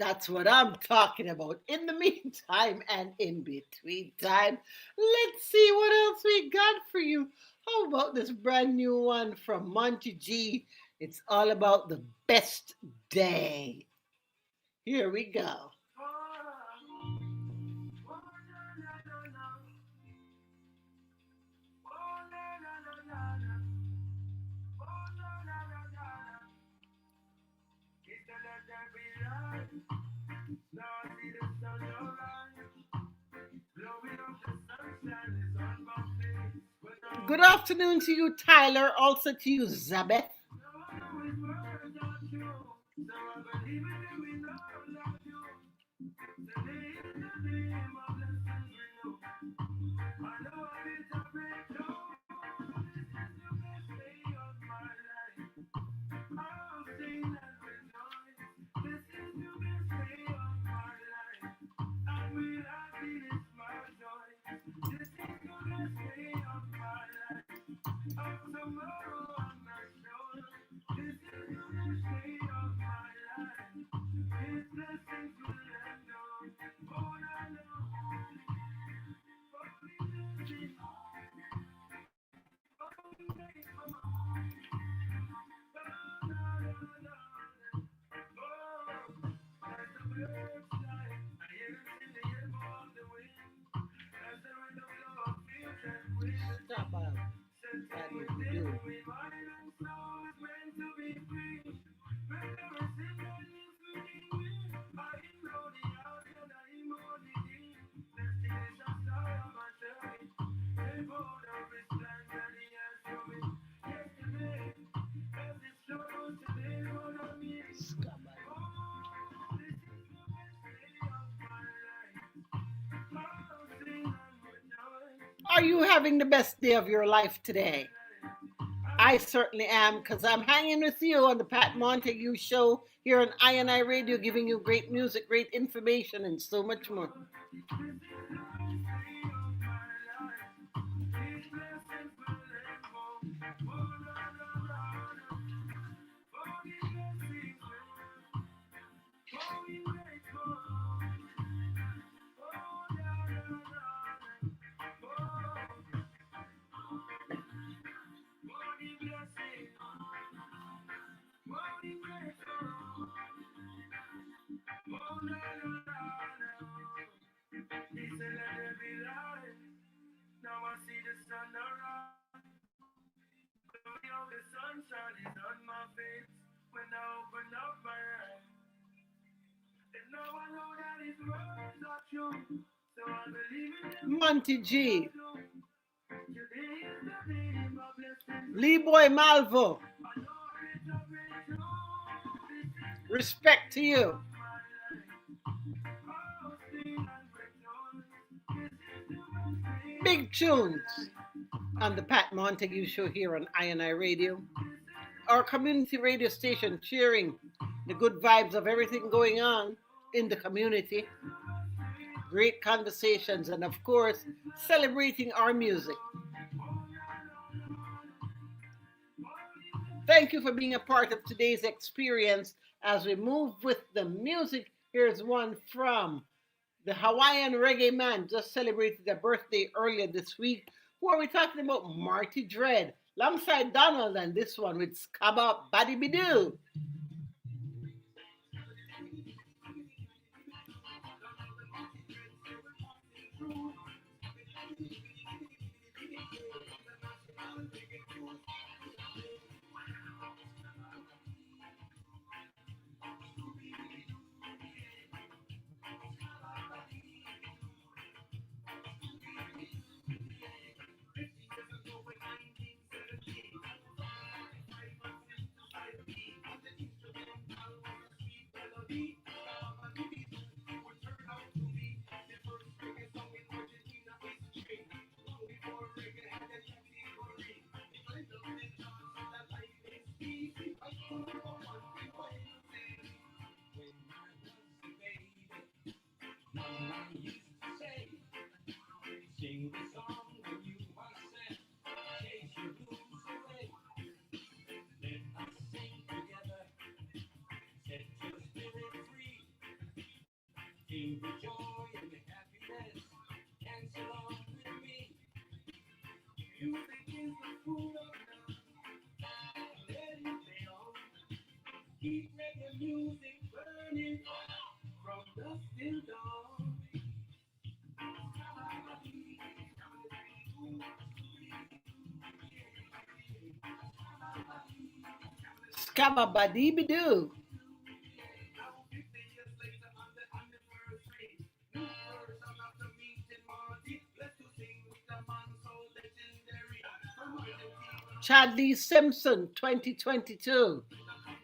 Speaker 1: That's what I'm talking about. In the meantime and in between time, let's see what else we got for you. How about this brand new one from Montague? It's all about the best day. Here we go. Good afternoon to you, Tyler. Also to you, Zabeth. Stop by. That is we do. Stop by. Are you having the best day of your life today? I certainly am because I'm hanging with you on the Pat Montague Show here on I Radio, giving you great music, great information, and so much more. Monty G. Lee Boy Malvo, respect to you. Big tunes on the Pat Montague Show here on INI Radio. Our community radio station cheering the good vibes of everything going on in the community, great conversations, and of course, celebrating our music. Thank you for being a part of today's experience as we move with the music. Here's one from the Hawaiian reggae man just celebrated their birthday earlier this week. Who are we talking about? Marty Dread, alongside Donald, and this one with Scabba Baddy Bidoo. Scabba Baddy Bidoo. Chadley Simpson 2022.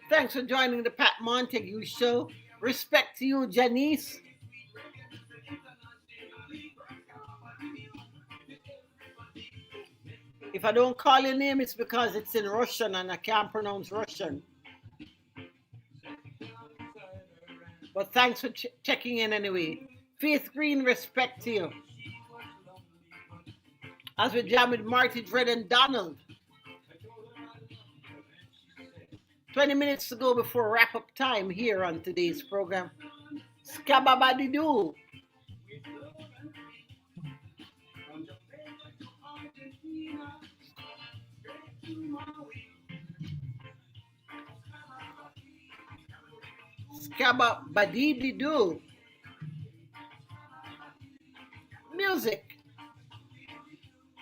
Speaker 1: Thanks for joining the Pat Montague Show. Respect to you, Janice. If I don't call your name, it's because it's in Russian and I can't pronounce Russian. But thanks for checking in anyway. Faith Green, respect to you. As we jam with Marty Dread and Donald. 20 minutes to go before wrap up time here on today's program. Scababadidoo. Scababadidoo. Music.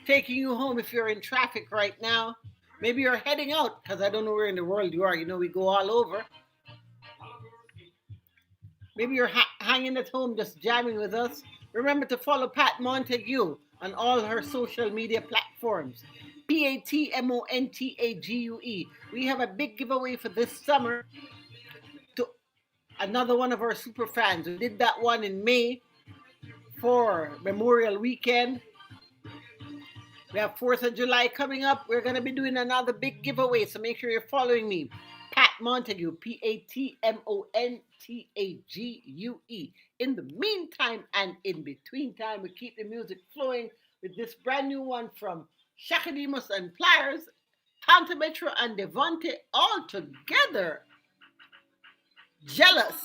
Speaker 1: Taking you home if you're in traffic right now. Maybe you're heading out because I don't know where in the world you are. You know, we go all over. Maybe you're hanging at home just jamming with us. Remember to follow Pat Montague on all her social media platforms. PATMONTAGUE. We have a big giveaway for this summer to another one of our super fans. We did that one in May for Memorial Weekend. We have 4th of July coming up. We're going to be doing another big giveaway, so make sure you're following me. Pat Montague, PATMONTAGUE. In the meantime and in between time, we keep the music flowing with this brand new one from Shakademus and Pliers, Countermetro and Devonte all together. Jealous.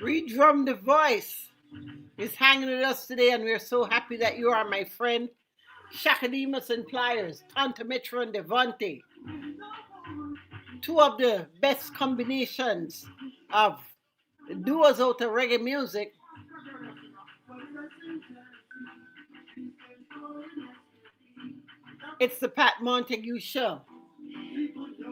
Speaker 1: Redrum the Voice is hanging with us today, and we're so happy that you are my friend. Shakademus and Pliers, Tanta Metro and Devante. Two of the best combinations of duos out of reggae music. It's the Pat Montague Show.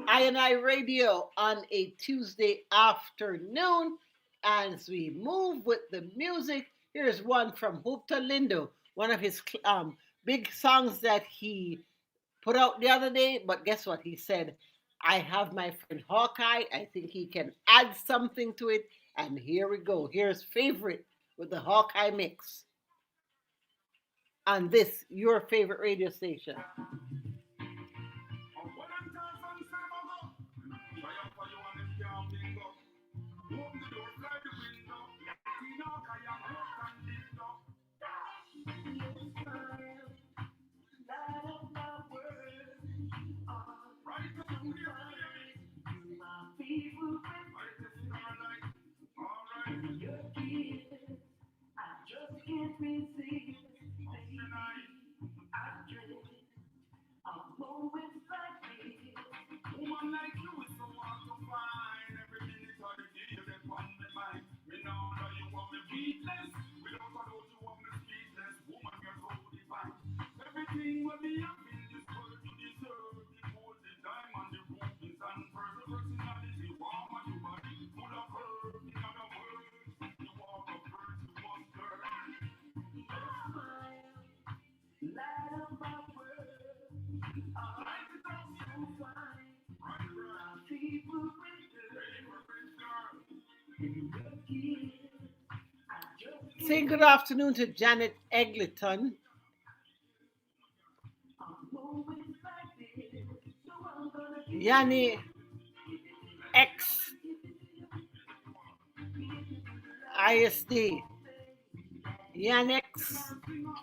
Speaker 1: I Radio on a Tuesday afternoon. As we move with the music, here's one from Hoopta Lindo, one of his big songs that he put out the other day. But guess what? He said, I have my friend Hawkeye. I think he can add something to it. And here we go. Here's Favorite with the Hawkeye mix on this, your favorite radio station. Say good afternoon to Janet Egleton. Yanni X ISD. Yanix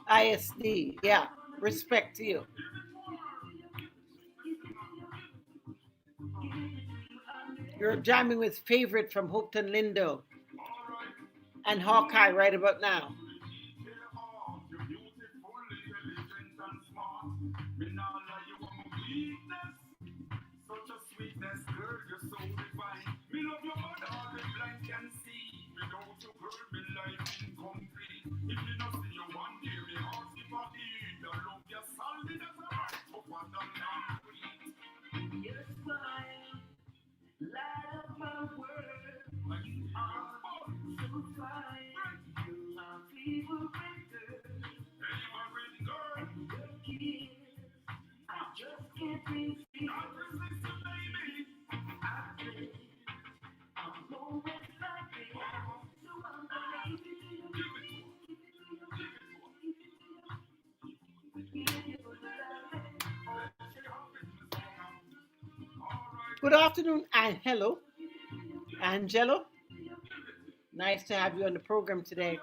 Speaker 1: ISD. Yeah, respect to you. You're jamming with Favorite from Hoopton Lindo and Hawkeye right about now. Good afternoon and hello, Angelo. Nice to have you on the program today.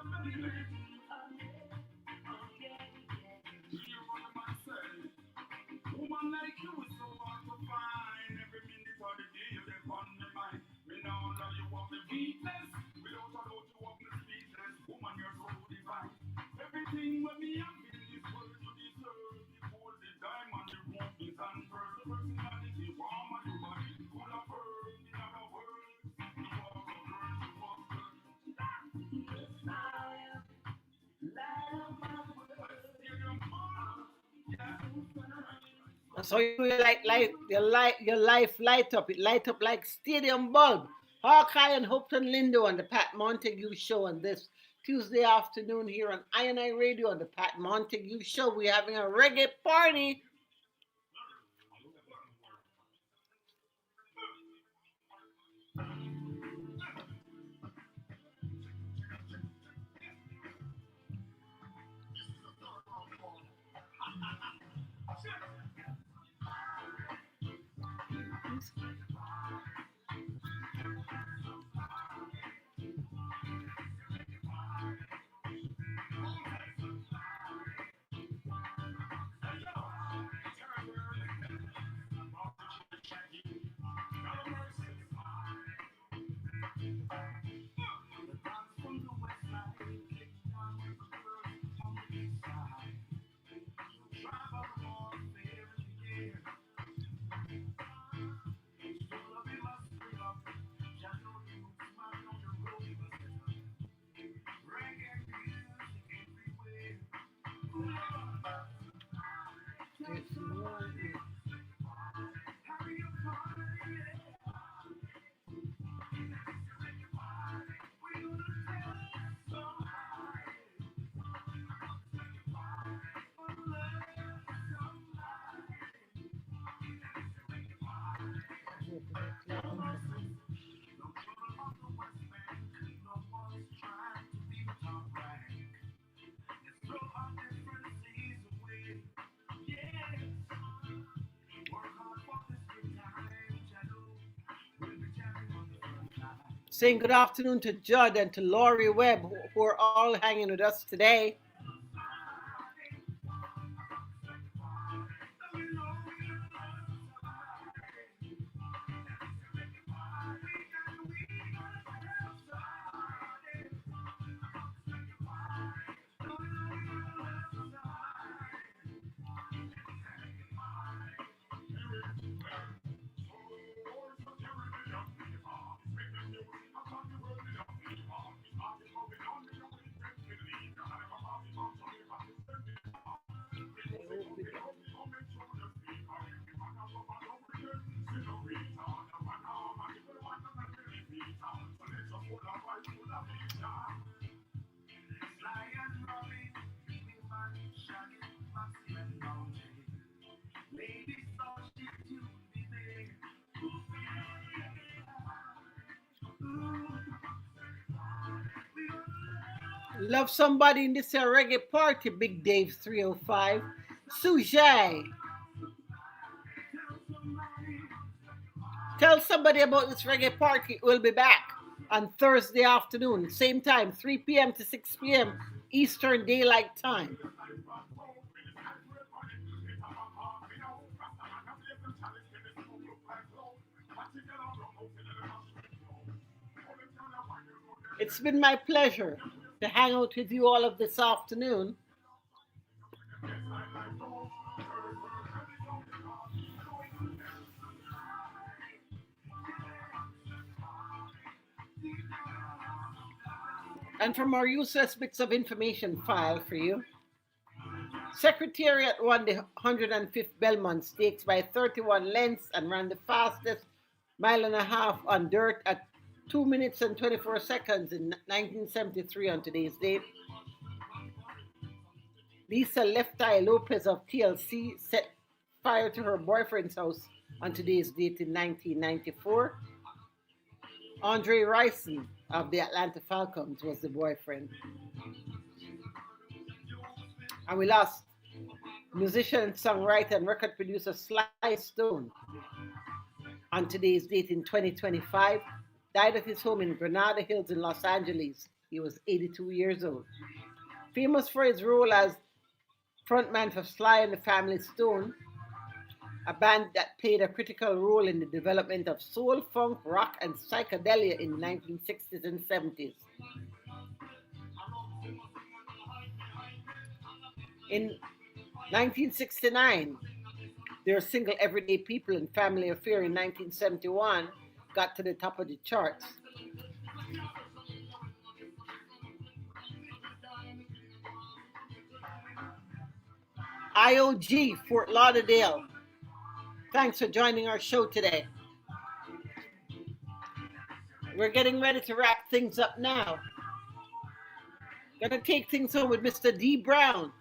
Speaker 1: So you your life light up. It light up like stadium bulb. Hawkeye and Hopeton Lindo on the Pat Montague Show on this Tuesday afternoon here on I Radio on the Pat Montague Show. We're having a reggae party. It's more. Saying good afternoon to Judd and to Laurie Webb, who are all hanging with us today. Love somebody in this reggae party, Big Dave 305. Sujay, tell somebody about this reggae party. We'll be back on Thursday afternoon, same time, 3 p.m. to 6 p.m. Eastern Daylight Time. It's been my pleasure to hang out with you all of this afternoon. And from our useless bits of information file for you, Secretariat won the 105th Belmont Stakes by 31 lengths and ran the fastest mile and a half on dirt at 2 minutes and 24 seconds in 1973 on today's date. Lisa Left Eye Lopez of TLC set fire to her boyfriend's house on today's date in 1994. Andre Ricin of the Atlanta Falcons was the boyfriend. And we lost musician, songwriter, and record producer Sly Stone on today's date in 2025. Died at his home in Granada Hills in Los Angeles. He was 82 years old. Famous for his role as frontman for Sly and the Family Stone, a band that played a critical role in the development of soul, funk, rock, and psychedelia in the 1960s and 70s. In 1969, their single Everyday People and Family Affair in 1971 got to the top of the charts. IOG, Fort Lauderdale. Thanks for joining our show today. We're getting ready to wrap things up now. Gonna take things home with Mr. D. Brown.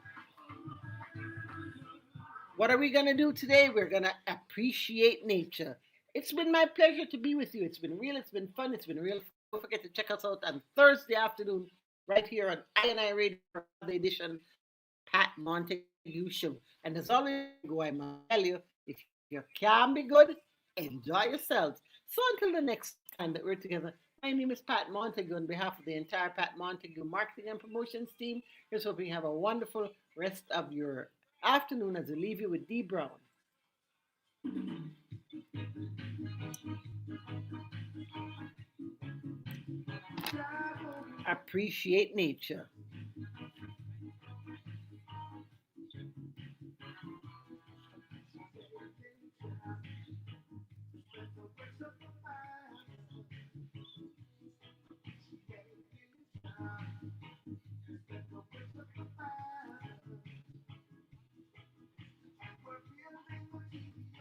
Speaker 1: What are we gonna do today? We're gonna appreciate nature. It's been my pleasure to be with you. It's been real, it's been fun, it's been real. Don't forget to check us out on Thursday afternoon, right here on I Radio for the edition Pat Montague Show. And as always, I must tell you, if you can be good, enjoy yourselves. So until the next time that we're together, my name is Pat Montague. On behalf of the entire Pat Montague marketing and promotions team, here's hoping you have a wonderful rest of your afternoon as I leave you with D. Brown. Appreciate nature.